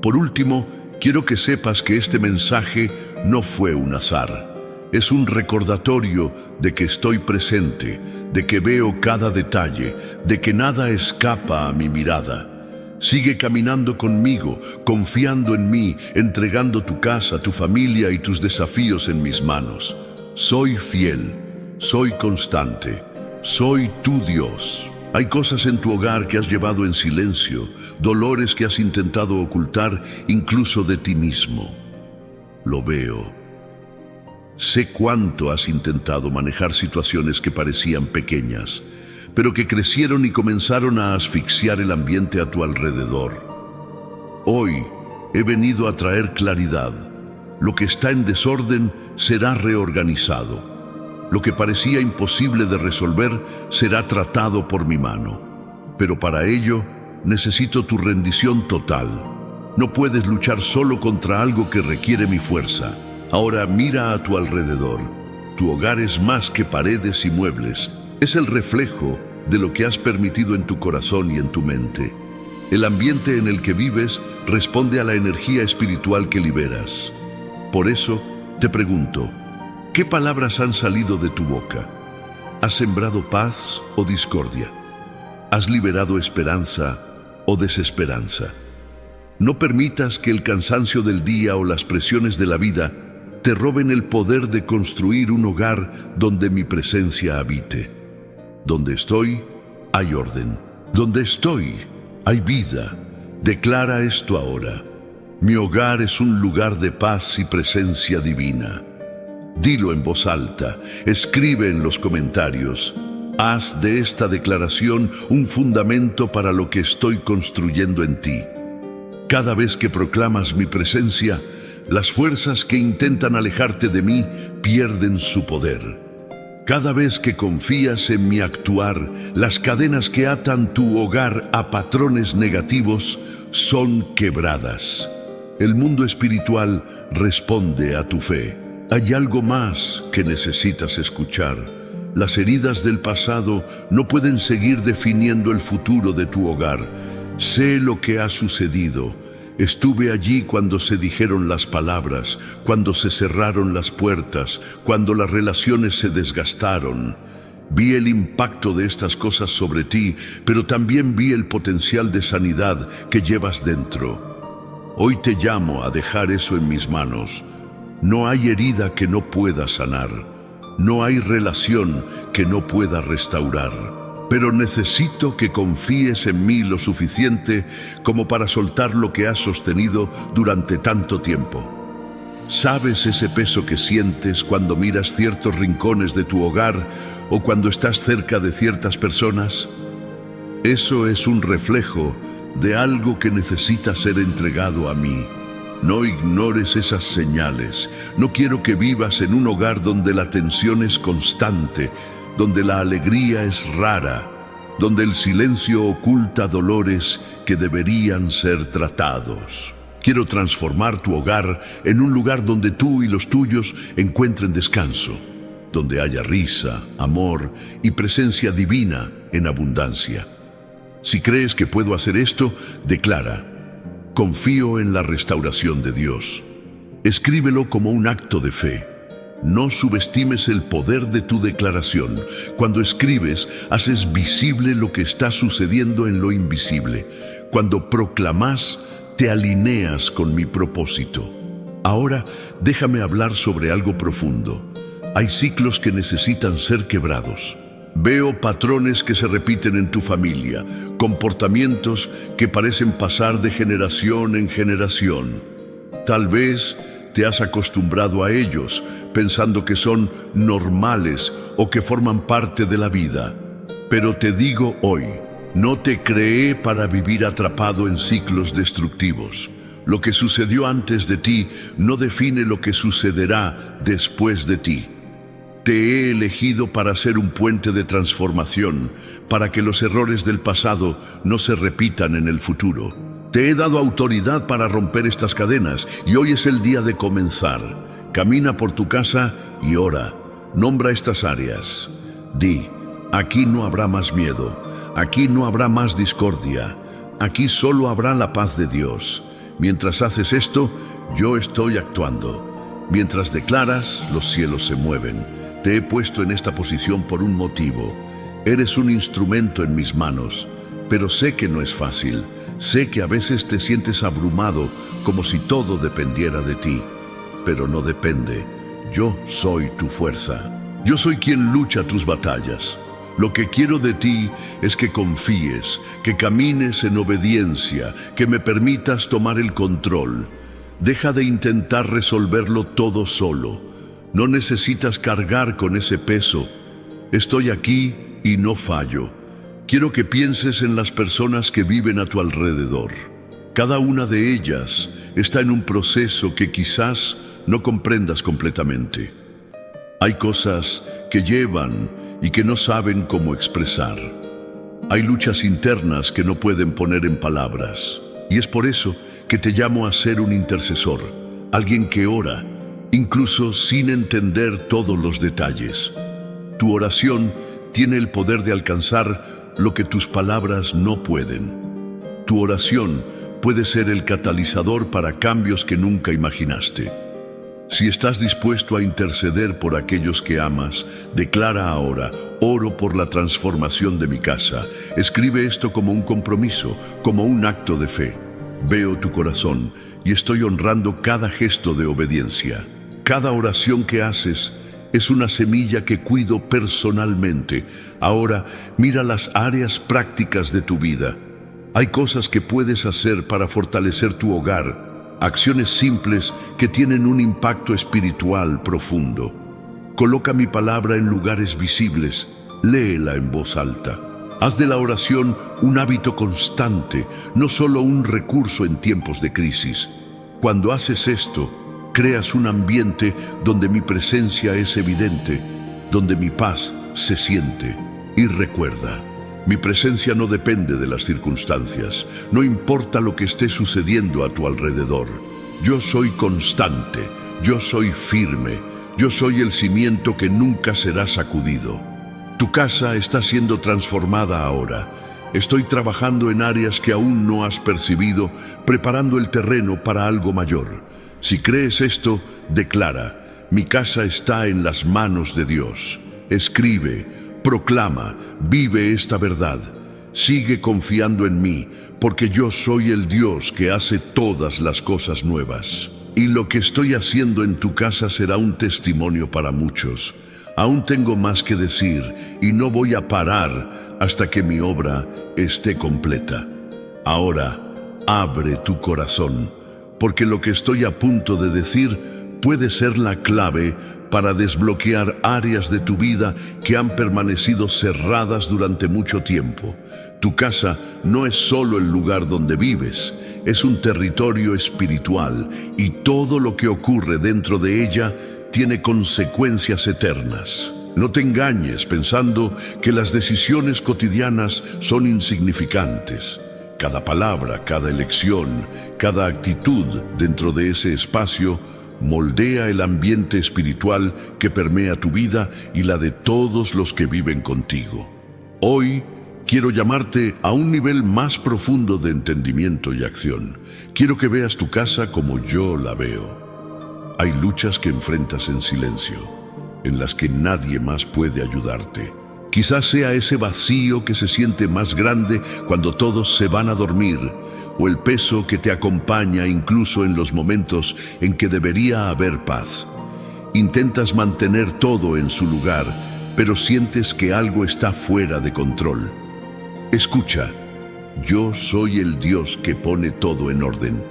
Por último, quiero que sepas que este mensaje no fue un azar. Es un recordatorio de que estoy presente, de que veo cada detalle, de que nada escapa a mi mirada. Sigue caminando conmigo, confiando en mí, entregando tu casa, tu familia y tus desafíos en mis manos. Soy fiel, soy constante, soy tu Dios. Hay cosas en tu hogar que has llevado en silencio, dolores que has intentado ocultar incluso de ti mismo. Lo veo. Sé cuánto has intentado manejar situaciones que parecían pequeñas, pero que crecieron y comenzaron a asfixiar el ambiente a tu alrededor. Hoy he venido a traer claridad. Lo que está en desorden será reorganizado. Lo que parecía imposible de resolver será tratado por mi mano. Pero para ello necesito tu rendición total. No puedes luchar solo contra algo que requiere mi fuerza. Ahora mira a tu alrededor. Tu hogar es más que paredes y muebles. Es el reflejo de lo que has permitido en tu corazón y en tu mente. El ambiente en el que vives responde a la energía espiritual que liberas. Por eso, te pregunto, ¿qué palabras han salido de tu boca? ¿Has sembrado paz o discordia? ¿Has liberado esperanza o desesperanza? No permitas que el cansancio del día o las presiones de la vida te roben el poder de construir un hogar donde mi presencia habite. Donde estoy, hay orden. Donde estoy, hay vida. Declara esto ahora. Mi hogar es un lugar de paz y presencia divina. Dilo en voz alta, escribe en los comentarios. Haz de esta declaración un fundamento para lo que estoy construyendo en ti. Cada vez que proclamas mi presencia, las fuerzas que intentan alejarte de mí pierden su poder. Cada vez que confías en mi actuar, las cadenas que atan tu hogar a patrones negativos son quebradas. El mundo espiritual responde a tu fe. Hay algo más que necesitas escuchar. Las heridas del pasado no pueden seguir definiendo el futuro de tu hogar. Sé lo que ha sucedido. Estuve allí cuando se dijeron las palabras, cuando se cerraron las puertas, cuando las relaciones se desgastaron. Vi el impacto de estas cosas sobre ti, pero también vi el potencial de sanidad que llevas dentro. Hoy te llamo a dejar eso en mis manos. No hay herida que no pueda sanar. No hay relación que no pueda restaurar. Pero necesito que confíes en mí lo suficiente como para soltar lo que has sostenido durante tanto tiempo. ¿Sabes ese peso que sientes cuando miras ciertos rincones de tu hogar o cuando estás cerca de ciertas personas? Eso es un reflejo de algo que necesita ser entregado a mí. No ignores esas señales. No quiero que vivas en un hogar donde la tensión es constante, donde la alegría es rara, donde el silencio oculta dolores que deberían ser tratados. Quiero transformar tu hogar en un lugar donde tú y los tuyos encuentren descanso, donde haya risa, amor y presencia divina en abundancia. Si crees que puedo hacer esto, declara: confío en la restauración de Dios. Escríbelo como un acto de fe. No subestimes el poder de tu declaración. Cuando escribes, haces visible lo que está sucediendo en lo invisible. Cuando proclamas, te alineas con mi propósito. Ahora, déjame hablar sobre algo profundo. Hay ciclos que necesitan ser quebrados. Veo patrones que se repiten en tu familia, comportamientos que parecen pasar de generación en generación. Tal vez te has acostumbrado a ellos, pensando que son normales o que forman parte de la vida. Pero te digo hoy, no te creé para vivir atrapado en ciclos destructivos. Lo que sucedió antes de ti no define lo que sucederá después de ti. Te he elegido para ser un puente de transformación, para que los errores del pasado no se repitan en el futuro. Te he dado autoridad para romper estas cadenas y hoy es el día de comenzar. Camina por tu casa y ora. Nombra estas áreas. Di: aquí no habrá más miedo, aquí no habrá más discordia, aquí solo habrá la paz de Dios. Mientras haces esto, yo estoy actuando. Mientras declaras, los cielos se mueven. Te he puesto en esta posición por un motivo. Eres un instrumento en mis manos, pero sé que no es fácil. Sé que a veces te sientes abrumado, como si todo dependiera de ti. Pero no depende. Yo soy tu fuerza. Yo soy quien lucha tus batallas. Lo que quiero de ti es que confíes, que camines en obediencia, que me permitas tomar el control. Deja de intentar resolverlo todo solo. No necesitas cargar con ese peso. Estoy aquí y no fallo. Quiero que pienses en las personas que viven a tu alrededor. Cada una de ellas está en un proceso que quizás no comprendas completamente. Hay cosas que llevan y que no saben cómo expresar. Hay luchas internas que no pueden poner en palabras. Y es por eso que te llamo a ser un intercesor, alguien que ora, incluso sin entender todos los detalles. Tu oración tiene el poder de alcanzar lo que tus palabras no pueden. Tu oración puede ser el catalizador para cambios que nunca imaginaste. Si estás dispuesto a interceder por aquellos que amas, declara ahora: oro por la transformación de mi casa. Escribe esto como un compromiso, como un acto de fe. Veo tu corazón y estoy honrando cada gesto de obediencia. Cada oración que haces es una semilla que cuido personalmente. Ahora mira las áreas prácticas de tu vida. Hay cosas que puedes hacer para fortalecer tu hogar. Acciones simples que tienen un impacto espiritual profundo. Coloca mi palabra en lugares visibles. Léela en voz alta. Haz de la oración un hábito constante, no solo un recurso en tiempos de crisis. Cuando haces esto, creas un ambiente donde mi presencia es evidente, donde mi paz se siente. Y recuerda, mi presencia no depende de las circunstancias, no importa lo que esté sucediendo a tu alrededor. Yo soy constante, yo soy firme, yo soy el cimiento que nunca será sacudido. Tu casa está siendo transformada ahora. Estoy trabajando en áreas que aún no has percibido, preparando el terreno para algo mayor. Si crees esto, declara: mi casa está en las manos de Dios. Escribe, proclama, vive esta verdad. Sigue confiando en mí, porque yo soy el Dios que hace todas las cosas nuevas. Y lo que estoy haciendo en tu casa será un testimonio para muchos. Aún tengo más que decir y no voy a parar hasta que mi obra esté completa. Ahora, abre tu corazón, porque lo que estoy a punto de decir puede ser la clave para desbloquear áreas de tu vida que han permanecido cerradas durante mucho tiempo. Tu casa no es solo el lugar donde vives, es un territorio espiritual y todo lo que ocurre dentro de ella tiene consecuencias eternas. No te engañes pensando que las decisiones cotidianas son insignificantes. Cada palabra, cada elección, cada actitud dentro de ese espacio moldea el ambiente espiritual que permea tu vida y la de todos los que viven contigo. Hoy quiero llamarte a un nivel más profundo de entendimiento y acción. Quiero que veas tu casa como yo la veo. Hay luchas que enfrentas en silencio, en las que nadie más puede ayudarte. Quizás sea ese vacío que se siente más grande cuando todos se van a dormir, o el peso que te acompaña incluso en los momentos en que debería haber paz. Intentas mantener todo en su lugar, pero sientes que algo está fuera de control. Escucha, yo soy el Dios que pone todo en orden.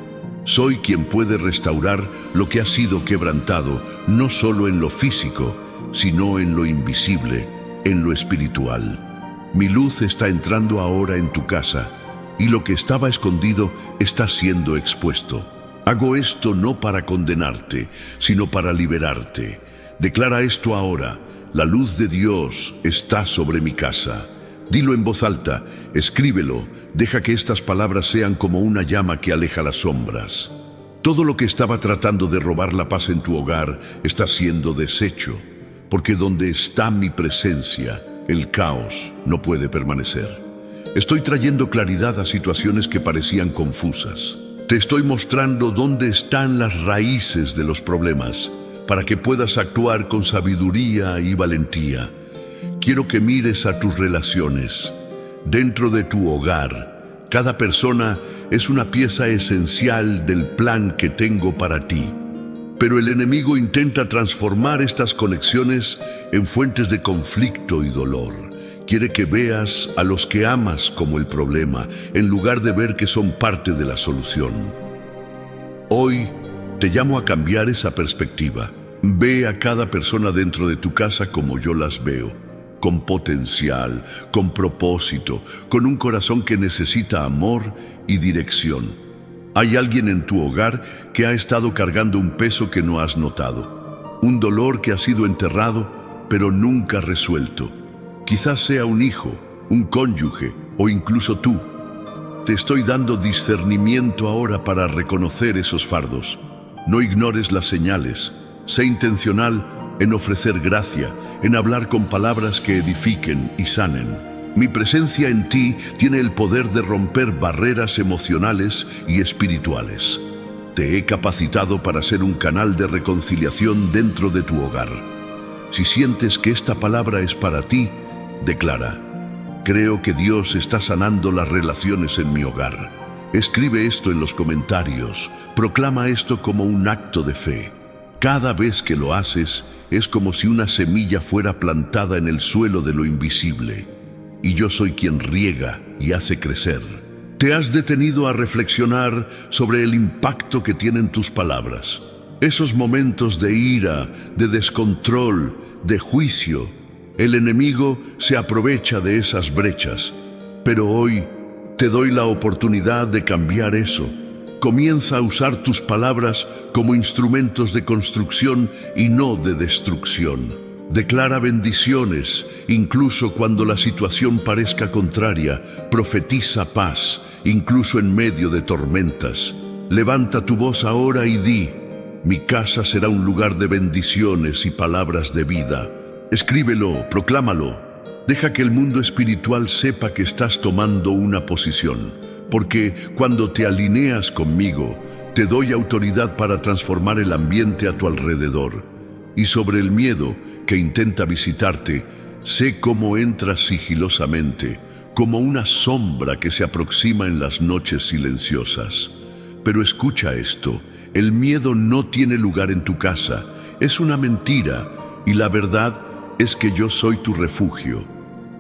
Soy quien puede restaurar lo que ha sido quebrantado, no solo en lo físico, sino en lo invisible, en lo espiritual. Mi luz está entrando ahora en tu casa, y lo que estaba escondido está siendo expuesto. Hago esto no para condenarte, sino para liberarte. Declara esto ahora: la luz de Dios está sobre mi casa. Dilo en voz alta, escríbelo, deja que estas palabras sean como una llama que aleja las sombras. Todo lo que estaba tratando de robar la paz en tu hogar está siendo deshecho, porque donde está mi presencia, el caos no puede permanecer. Estoy trayendo claridad a situaciones que parecían confusas. Te estoy mostrando dónde están las raíces de los problemas, para que puedas actuar con sabiduría y valentía. Quiero que mires a tus relaciones. Dentro de tu hogar, cada persona es una pieza esencial del plan que tengo para ti. Pero el enemigo intenta transformar estas conexiones en fuentes de conflicto y dolor. Quiere que veas a los que amas como el problema, en lugar de ver que son parte de la solución. Hoy te llamo a cambiar esa perspectiva. Ve a cada persona dentro de tu casa como yo las veo. Con potencial, con propósito, con un corazón que necesita amor y dirección. Hay alguien en tu hogar que ha estado cargando un peso que no has notado, un dolor que ha sido enterrado, pero nunca resuelto. Quizás sea un hijo, un cónyuge o incluso tú. Te estoy dando discernimiento ahora para reconocer esos fardos. No ignores las señales. Sé intencional en ofrecer gracia, en hablar con palabras que edifiquen y sanen. Mi presencia en ti tiene el poder de romper barreras emocionales y espirituales. Te he capacitado para ser un canal de reconciliación dentro de tu hogar. Si sientes que esta palabra es para ti, declara: creo que Dios está sanando las relaciones en mi hogar. Escribe esto en los comentarios. Proclama esto como un acto de fe. Cada vez que lo haces, es como si una semilla fuera plantada en el suelo de lo invisible. Y yo soy quien riega y hace crecer. ¿Te has detenido a reflexionar sobre el impacto que tienen tus palabras? Esos momentos de ira, de descontrol, de juicio. El enemigo se aprovecha de esas brechas. Pero hoy te doy la oportunidad de cambiar eso. Comienza a usar tus palabras como instrumentos de construcción y no de destrucción. Declara bendiciones, incluso cuando la situación parezca contraria. Profetiza paz, incluso en medio de tormentas. Levanta tu voz ahora y di: mi casa será un lugar de bendiciones y palabras de vida. Escríbelo, proclámalo. Deja que el mundo espiritual sepa que estás tomando una posición, porque cuando te alineas conmigo, te doy autoridad para transformar el ambiente a tu alrededor. Y sobre el miedo que intenta visitarte, sé cómo entras sigilosamente, como una sombra que se aproxima en las noches silenciosas. Pero escucha esto: el miedo no tiene lugar en tu casa, es una mentira, y la verdad es que yo soy tu refugio,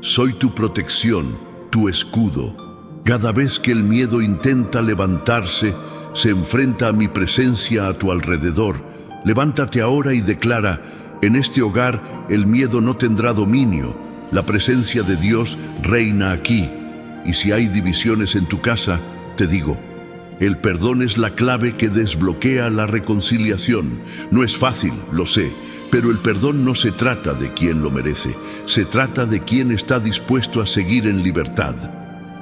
soy tu protección, tu escudo. Cada vez que el miedo intenta levantarse, se enfrenta a mi presencia a tu alrededor. Levántate ahora y declara: en este hogar el miedo no tendrá dominio, la presencia de Dios reina aquí. Y si hay divisiones en tu casa, te digo: el perdón es la clave que desbloquea la reconciliación. No es fácil, lo sé, pero el perdón no se trata de quien lo merece, se trata de quien está dispuesto a seguir en libertad.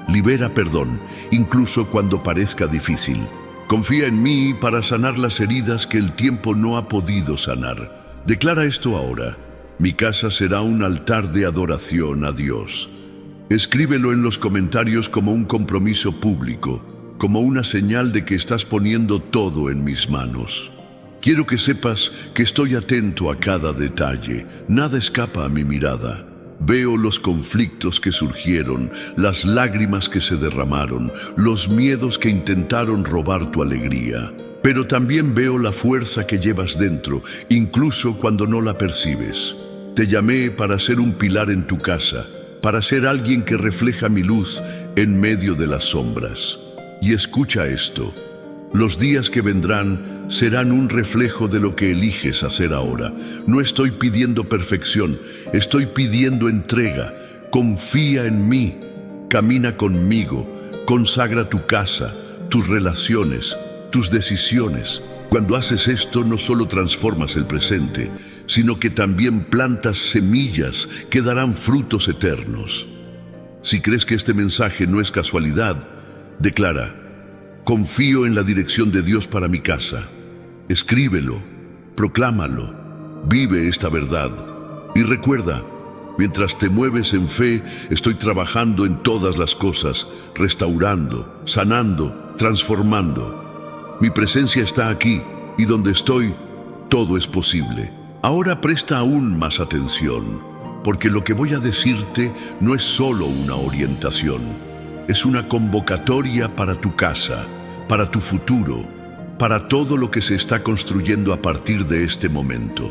Libera perdón, incluso cuando parezca difícil. Confía en mí para sanar las heridas que el tiempo no ha podido sanar. Declara esto ahora: mi casa será un altar de adoración a Dios. Escríbelo en los comentarios como un compromiso público, como una señal de que estás poniendo todo en mis manos. Quiero que sepas que estoy atento a cada detalle, nada escapa a mi mirada. Veo los conflictos que surgieron, las lágrimas que se derramaron, los miedos que intentaron robar tu alegría. Pero también veo la fuerza que llevas dentro, incluso cuando no la percibes. Te llamé para ser un pilar en tu casa, para ser alguien que refleja mi luz en medio de las sombras. Y escucha esto: los días que vendrán serán un reflejo de lo que eliges hacer ahora. No estoy pidiendo perfección, estoy pidiendo entrega. Confía en mí, camina conmigo, consagra tu casa, tus relaciones, tus decisiones. Cuando haces esto, no solo transformas el presente, sino que también plantas semillas que darán frutos eternos. Si crees que este mensaje no es casualidad, declara: confío en la dirección de Dios para mi casa. Escríbelo, proclámalo, vive esta verdad. Y recuerda, mientras te mueves en fe, estoy trabajando en todas las cosas, restaurando, sanando, transformando. Mi presencia está aquí, y donde estoy, todo es posible. Ahora presta aún más atención, porque lo que voy a decirte no es solo una orientación. Es una convocatoria para tu casa, para tu futuro, para todo lo que se está construyendo a partir de este momento.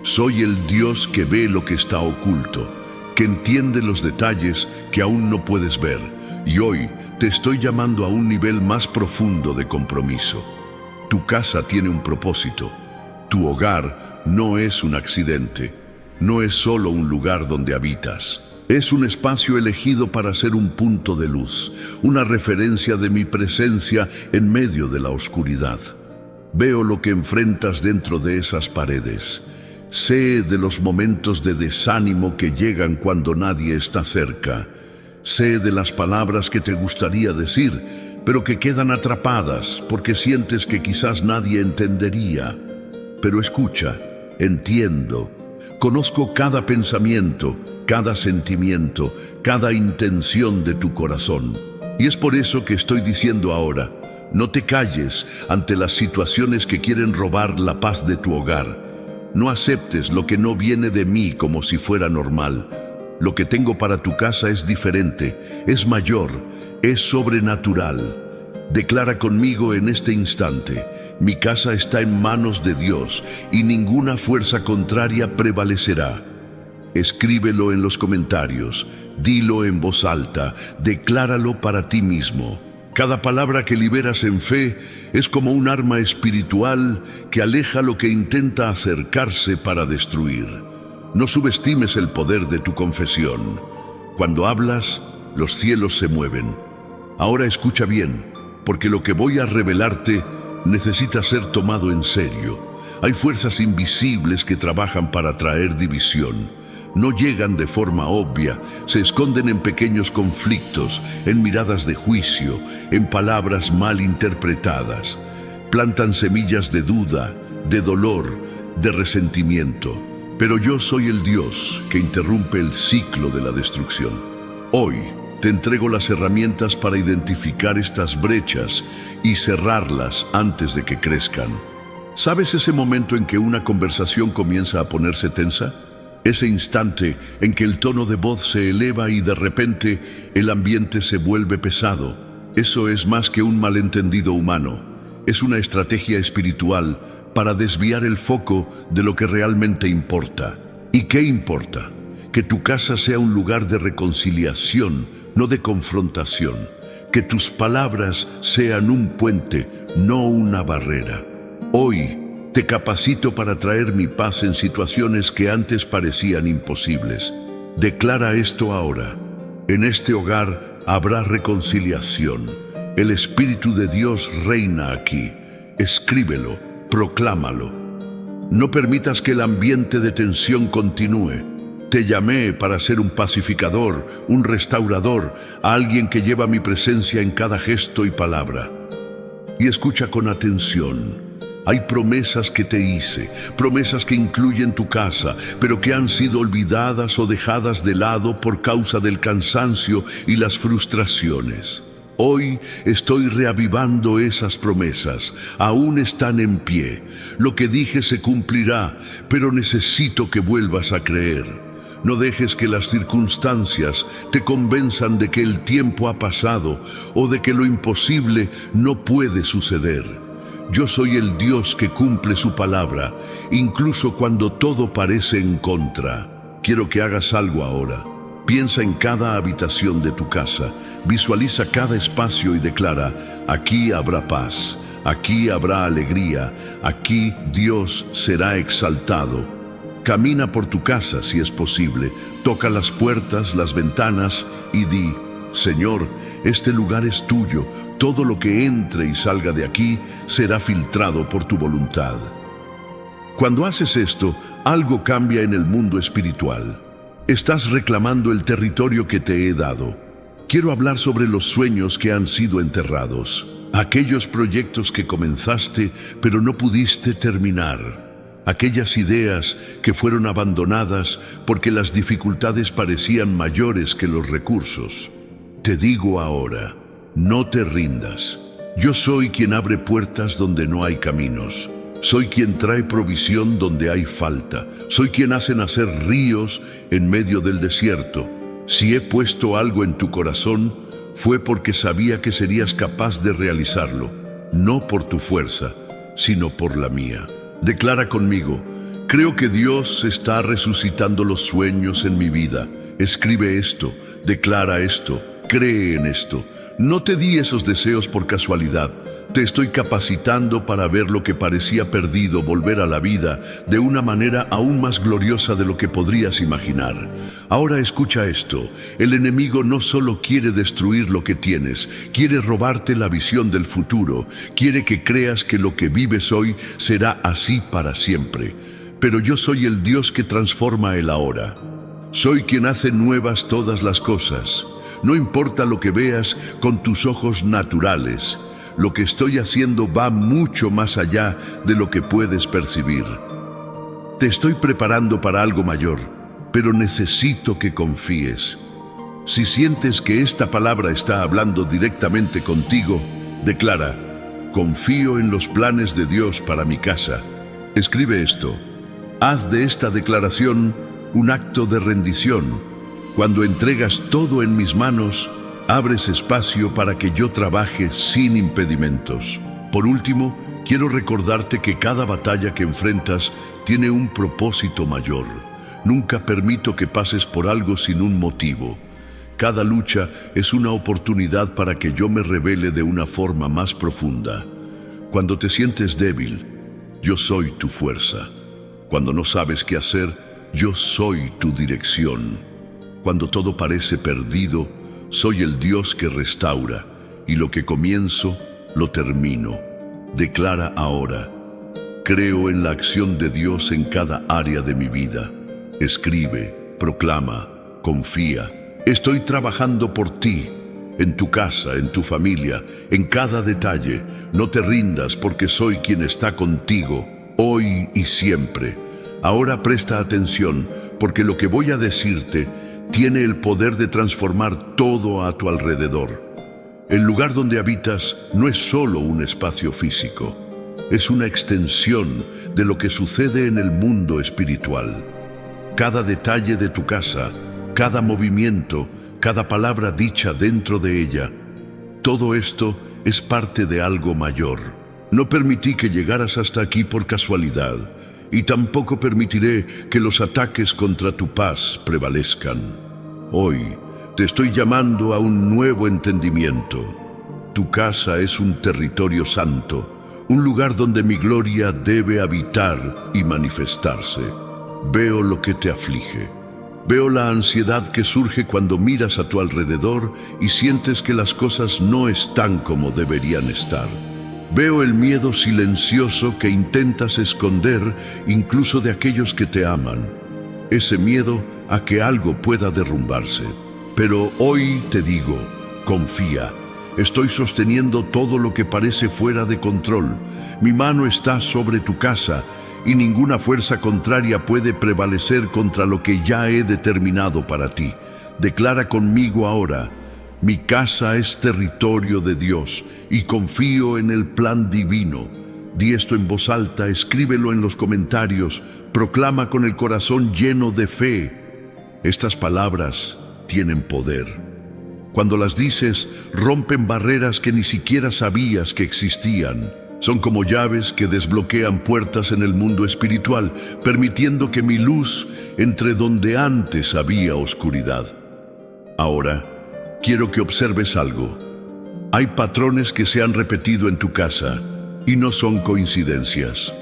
Soy el Dios que ve lo que está oculto, que entiende los detalles que aún no puedes ver, y hoy te estoy llamando a un nivel más profundo de compromiso. Tu casa tiene un propósito. Tu hogar no es un accidente, no es solo un lugar donde habitas. Es un espacio elegido para ser un punto de luz, una referencia de mi presencia en medio de la oscuridad. Veo lo que enfrentas dentro de esas paredes. Sé de los momentos de desánimo que llegan cuando nadie está cerca. Sé de las palabras que te gustaría decir, pero que quedan atrapadas porque sientes que quizás nadie entendería. pero escucha, entiendo. Conozco cada pensamiento, cada sentimiento, cada intención de tu corazón. Y es por eso que estoy diciendo ahora, no te calles ante las situaciones que quieren robar la paz de tu hogar. No aceptes lo que no viene de mí como si fuera normal. Lo que tengo para tu casa es diferente, es mayor, es sobrenatural. Declara conmigo en este instante, mi casa está en manos de Dios y ninguna fuerza contraria prevalecerá. Escríbelo en los comentarios, dilo en voz alta, decláralo para ti mismo. Cada palabra que liberas en fe es como un arma espiritual que aleja lo que intenta acercarse para destruir. No subestimes el poder de tu confesión. Cuando hablas, los cielos se mueven. Ahora escucha bien, porque lo que voy a revelarte necesita ser tomado en serio. Hay fuerzas invisibles que trabajan para traer división. No llegan de forma obvia, se esconden en pequeños conflictos, en miradas de juicio, en palabras mal interpretadas. Plantan semillas de duda, de dolor, de resentimiento. Pero yo soy el Dios que interrumpe el ciclo de la destrucción. Hoy te entrego las herramientas para identificar estas brechas y cerrarlas antes de que crezcan. ¿Sabes ese momento en que una conversación comienza a ponerse tensa? Ese instante en que el tono de voz se eleva y de repente el ambiente se vuelve pesado. Eso es más que un malentendido humano. Es una estrategia espiritual para desviar el foco de lo que realmente importa. ¿Y qué importa? Que tu casa sea un lugar de reconciliación, no de confrontación. Que tus palabras sean un puente, no una barrera. Hoy te capacito para traer mi paz en situaciones que antes parecían imposibles. Declara esto ahora. En este hogar habrá reconciliación. El Espíritu de Dios reina aquí. Escríbelo, proclámalo. No permitas que el ambiente de tensión continúe. Te llamé para ser un pacificador, un restaurador, alguien que lleva mi presencia en cada gesto y palabra. Y escucha con atención. Hay promesas que te hice, promesas que incluyen tu casa, pero que han sido olvidadas o dejadas de lado por causa del cansancio y las frustraciones. Hoy estoy reavivando esas promesas, aún están en pie. Lo que dije se cumplirá, pero necesito que vuelvas a creer. No dejes que las circunstancias te convenzan de que el tiempo ha pasado o de que lo imposible no puede suceder. Yo soy el Dios que cumple su palabra, incluso cuando todo parece en contra. Quiero que hagas algo ahora. Piensa en cada habitación de tu casa, visualiza cada espacio y declara, aquí habrá paz, aquí habrá alegría, aquí Dios será exaltado. Camina por tu casa si es posible, toca las puertas, las ventanas y di, Señor, este lugar es tuyo, todo lo que entre y salga de aquí será filtrado por tu voluntad. Cuando haces esto, algo cambia en el mundo espiritual. Estás reclamando el territorio que te he dado. Quiero hablar sobre los sueños que han sido enterrados, aquellos proyectos que comenzaste pero no pudiste terminar, aquellas ideas que fueron abandonadas porque las dificultades parecían mayores que los recursos. Te digo ahora, no te rindas. Yo soy quien abre puertas donde no hay caminos. Soy quien trae provisión donde hay falta. Soy quien hace nacer ríos en medio del desierto. Si he puesto algo en tu corazón, fue porque sabía que serías capaz de realizarlo, no por tu fuerza, sino por la mía. Declara conmigo, creo que Dios está resucitando los sueños en mi vida. Escribe esto, declara esto. Cree en esto. No te di esos deseos por casualidad. Te estoy capacitando para ver lo que parecía perdido volver a la vida de una manera aún más gloriosa de lo que podrías imaginar. Ahora escucha esto. El enemigo no solo quiere destruir lo que tienes, quiere robarte la visión del futuro. Quiere que creas que lo que vives hoy será así para siempre. Pero yo soy el Dios que transforma el ahora. Soy quien hace nuevas todas las cosas. No importa lo que veas con tus ojos naturales. lo que estoy haciendo va mucho más allá de lo que puedes percibir. Te estoy preparando para algo mayor, pero necesito que confíes. Si sientes que esta palabra está hablando directamente contigo, declara: confío en los planes de Dios para mi casa. Escribe esto. Haz de esta declaración un acto de rendición. Cuando entregas todo en mis manos, abres espacio para que yo trabaje sin impedimentos. Por último, quiero recordarte que cada batalla que enfrentas tiene un propósito mayor. Nunca permito que pases por algo sin un motivo. Cada lucha es una oportunidad para que yo me revele de una forma más profunda. Cuando te sientes débil, yo soy tu fuerza. Cuando no sabes qué hacer, yo soy tu dirección. Cuando todo parece perdido, soy el Dios que restaura, y lo que comienzo, lo termino. Declara ahora: creo en la acción de Dios en cada área de mi vida. Escribe, proclama, confía. Estoy trabajando por ti, en tu casa, en tu familia, en cada detalle. No te rindas, porque soy quien está contigo, hoy y siempre. Ahora presta atención, porque lo que voy a decirte tiene el poder de transformar todo a tu alrededor. El lugar donde habitas no es solo un espacio físico, es una extensión de lo que sucede en el mundo espiritual. Cada detalle de tu casa, cada movimiento, cada palabra dicha dentro de ella, todo esto es parte de algo mayor. No permití que llegaras hasta aquí por casualidad, y tampoco permitiré que los ataques contra tu paz prevalezcan. Hoy te estoy llamando a un nuevo entendimiento. Tu casa es un territorio santo, un lugar donde mi gloria debe habitar y manifestarse. Veo lo que te aflige. Veo la ansiedad que surge cuando miras a tu alrededor y sientes que las cosas no están como deberían estar. Veo el miedo silencioso que intentas esconder incluso de aquellos que te aman. Ese miedo a que algo pueda derrumbarse. Pero hoy te digo, confía. Estoy sosteniendo todo lo que parece fuera de control. Mi mano está sobre tu casa y ninguna fuerza contraria puede prevalecer contra lo que ya he determinado para ti. Declara conmigo ahora: mi casa es territorio de Dios y confío en el plan divino. Di esto en voz alta, escríbelo en los comentarios, proclama con el corazón lleno de fe. Estas palabras tienen poder. Cuando las dices, rompen barreras que ni siquiera sabías que existían. Son como llaves que desbloquean puertas en el mundo espiritual, permitiendo que mi luz entre donde antes había oscuridad. Ahora, quiero que observes algo. Hay patrones que se han repetido en tu casa y no son coincidencias.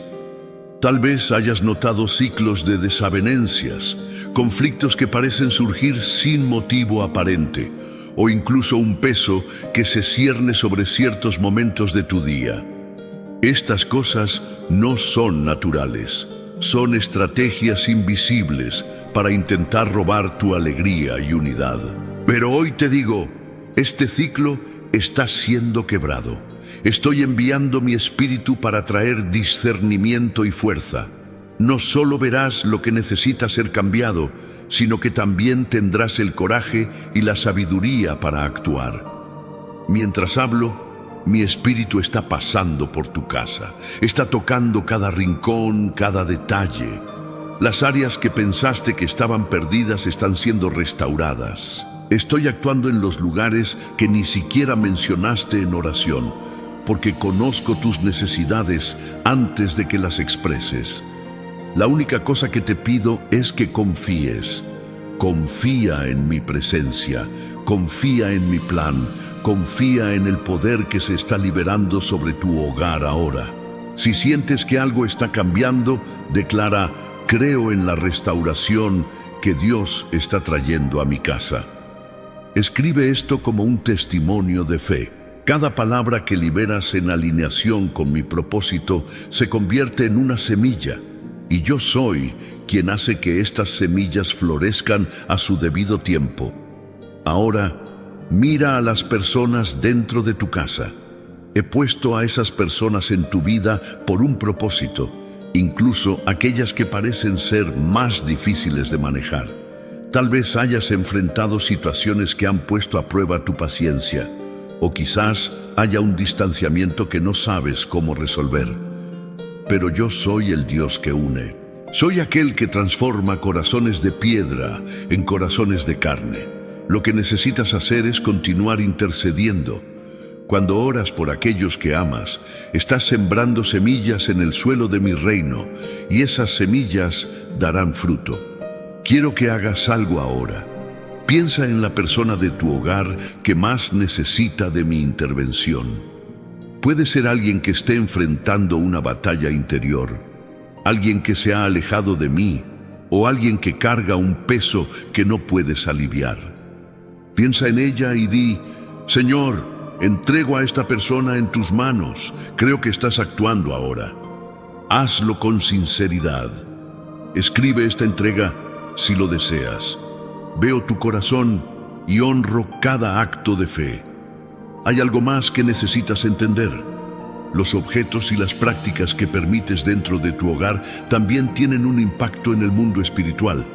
Tal vez hayas notado ciclos de desavenencias, conflictos que parecen surgir sin motivo aparente, o incluso un peso que se cierne sobre ciertos momentos de tu día. Estas cosas no son naturales, son estrategias invisibles para intentar robar tu alegría y unidad. Pero hoy te digo, este ciclo está siendo quebrado. Estoy enviando mi espíritu para traer discernimiento y fuerza. No solo verás lo que necesita ser cambiado, sino que también tendrás el coraje y la sabiduría para actuar. Mientras hablo, mi espíritu está pasando por tu casa, está tocando cada rincón, cada detalle. Las áreas que pensaste que estaban perdidas están siendo restauradas. Estoy actuando en los lugares que ni siquiera mencionaste en oración, porque conozco tus necesidades antes de que las expreses. La única cosa que te pido es que confíes. Confía en mi presencia, confía en mi plan, confía en el poder que se está liberando sobre tu hogar ahora. Si sientes que algo está cambiando, declara: creo en la restauración que Dios está trayendo a mi casa. Escribe esto como un testimonio de fe. Cada palabra que liberas en alineación con mi propósito se convierte en una semilla, y yo soy quien hace que estas semillas florezcan a su debido tiempo. Ahora, mira a las personas dentro de tu casa. He puesto a esas personas en tu vida por un propósito, incluso aquellas que parecen ser más difíciles de manejar. Tal vez hayas enfrentado situaciones que han puesto a prueba tu paciencia, o quizás haya un distanciamiento que no sabes cómo resolver. Pero yo soy el Dios que une. Soy aquel que transforma corazones de piedra en corazones de carne. Lo que necesitas hacer es continuar intercediendo. Cuando oras por aquellos que amas, estás sembrando semillas en el suelo de mi reino, y esas semillas darán fruto. Quiero que hagas algo ahora. Piensa en la persona de tu hogar que más necesita de mi intervención. Puede ser alguien que esté enfrentando una batalla interior, alguien que se ha alejado de mí, o alguien que carga un peso que no puedes aliviar. Piensa en ella y di: Señor, entrego a esta persona en tus manos. Creo que estás actuando ahora. Hazlo con sinceridad. Escribe esta entrega si lo deseas. Veo tu corazón y honro cada acto de fe. Hay algo más que necesitas entender. Los objetos y las prácticas que permites dentro de tu hogar también tienen un impacto en el mundo espiritual.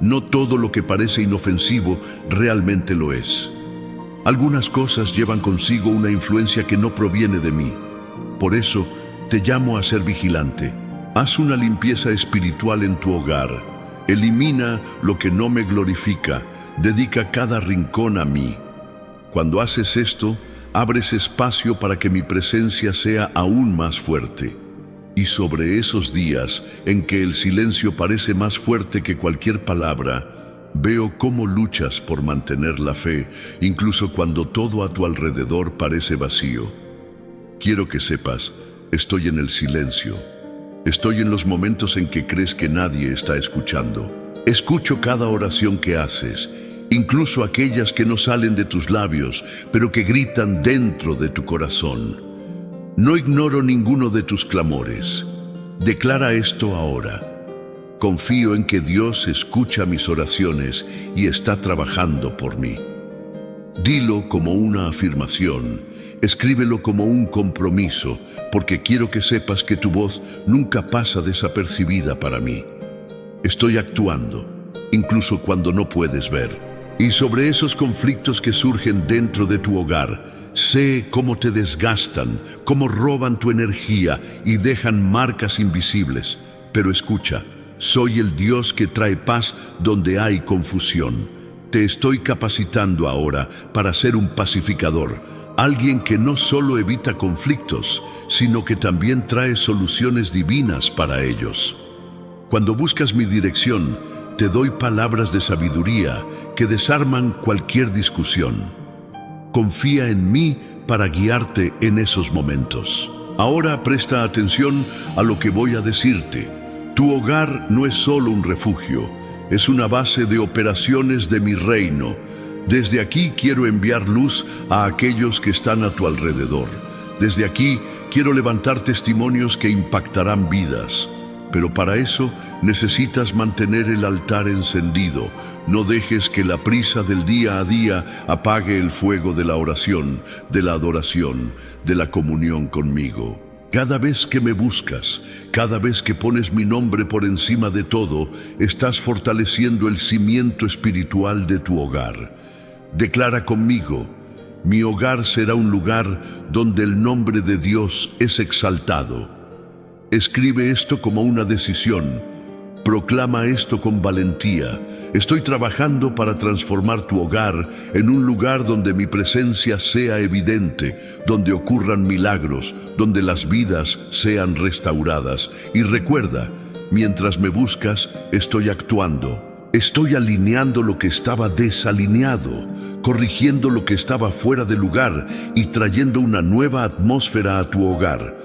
No todo lo que parece inofensivo realmente lo es. Algunas cosas llevan consigo una influencia que no proviene de mí. Por eso, te llamo a ser vigilante. Haz una limpieza espiritual en tu hogar. Elimina lo que no me glorifica. Dedica cada rincón a mí. Cuando haces esto, abres espacio para que mi presencia sea aún más fuerte. Y sobre esos días en que el silencio parece más fuerte que cualquier palabra, veo cómo luchas por mantener la fe, incluso cuando todo a tu alrededor parece vacío. Quiero que sepas, estoy en el silencio. Estoy en los momentos en que crees que nadie está escuchando. Escucho cada oración que haces, incluso aquellas que no salen de tus labios, pero que gritan dentro de tu corazón. No ignoro ninguno de tus clamores. Declara esto ahora. Confío en que Dios escucha mis oraciones y está trabajando por mí. Dilo como una afirmación, escríbelo como un compromiso, porque quiero que sepas que tu voz nunca pasa desapercibida para mí. Estoy actuando, incluso cuando no puedes ver. Y sobre esos conflictos que surgen dentro de tu hogar, sé cómo te desgastan, cómo roban tu energía y dejan marcas invisibles. Pero escucha, soy el Dios que trae paz donde hay confusión. Te estoy capacitando ahora para ser un pacificador, alguien que no solo evita conflictos, sino que también trae soluciones divinas para ellos. Cuando buscas mi dirección, te doy palabras de sabiduría que desarman cualquier discusión. Confía en mí para guiarte en esos momentos. Ahora presta atención a lo que voy a decirte. Tu hogar no es solo un refugio, es una base de operaciones de mi reino. Desde aquí quiero enviar luz a aquellos que están a tu alrededor. Desde aquí quiero levantar testimonios que impactarán vidas. Pero para eso necesitas mantener el altar encendido. No dejes que la prisa del día a día apague el fuego de la oración, de la adoración, de la comunión conmigo. Cada vez que me buscas, cada vez que pones mi nombre por encima de todo, estás fortaleciendo el cimiento espiritual de tu hogar. Declara conmigo: mi hogar será un lugar donde el nombre de Dios es exaltado. Escribe esto como una decisión. Proclama esto con valentía. Estoy trabajando para transformar tu hogar en un lugar donde mi presencia sea evidente, donde ocurran milagros, donde las vidas sean restauradas. Y recuerda, mientras me buscas, estoy actuando. Estoy alineando lo que estaba desalineado, corrigiendo lo que estaba fuera de lugar y trayendo una nueva atmósfera a tu hogar.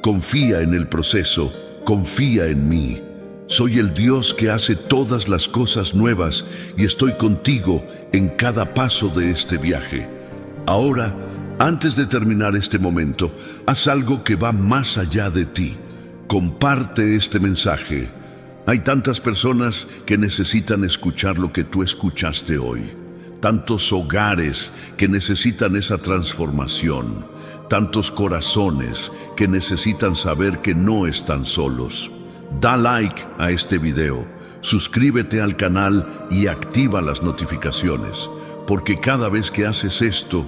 Confía en el proceso, confía en mí. Soy el Dios que hace todas las cosas nuevas y estoy contigo en cada paso de este viaje. Ahora, antes de terminar este momento, haz algo que va más allá de ti. Comparte este mensaje. Hay tantas personas que necesitan escuchar lo que tú escuchaste hoy. Tantos hogares que necesitan esa transformación. tantos corazones que necesitan saber que no están solos. Da like a este video, suscríbete al canal y activa las notificaciones, porque cada vez que haces esto,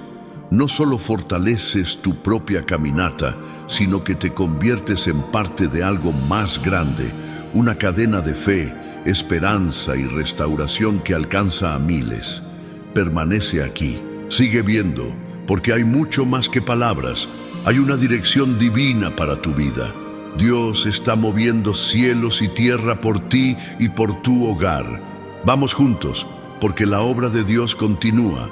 no solo fortaleces tu propia caminata, sino que te conviertes en parte de algo más grande, una cadena de fe, esperanza y restauración que alcanza a miles. Permanece aquí, sigue viendo, porque hay mucho más que palabras. Hay una dirección divina para tu vida. Dios está moviendo cielos y tierra por ti y por tu hogar. Vamos juntos, porque la obra de Dios continúa.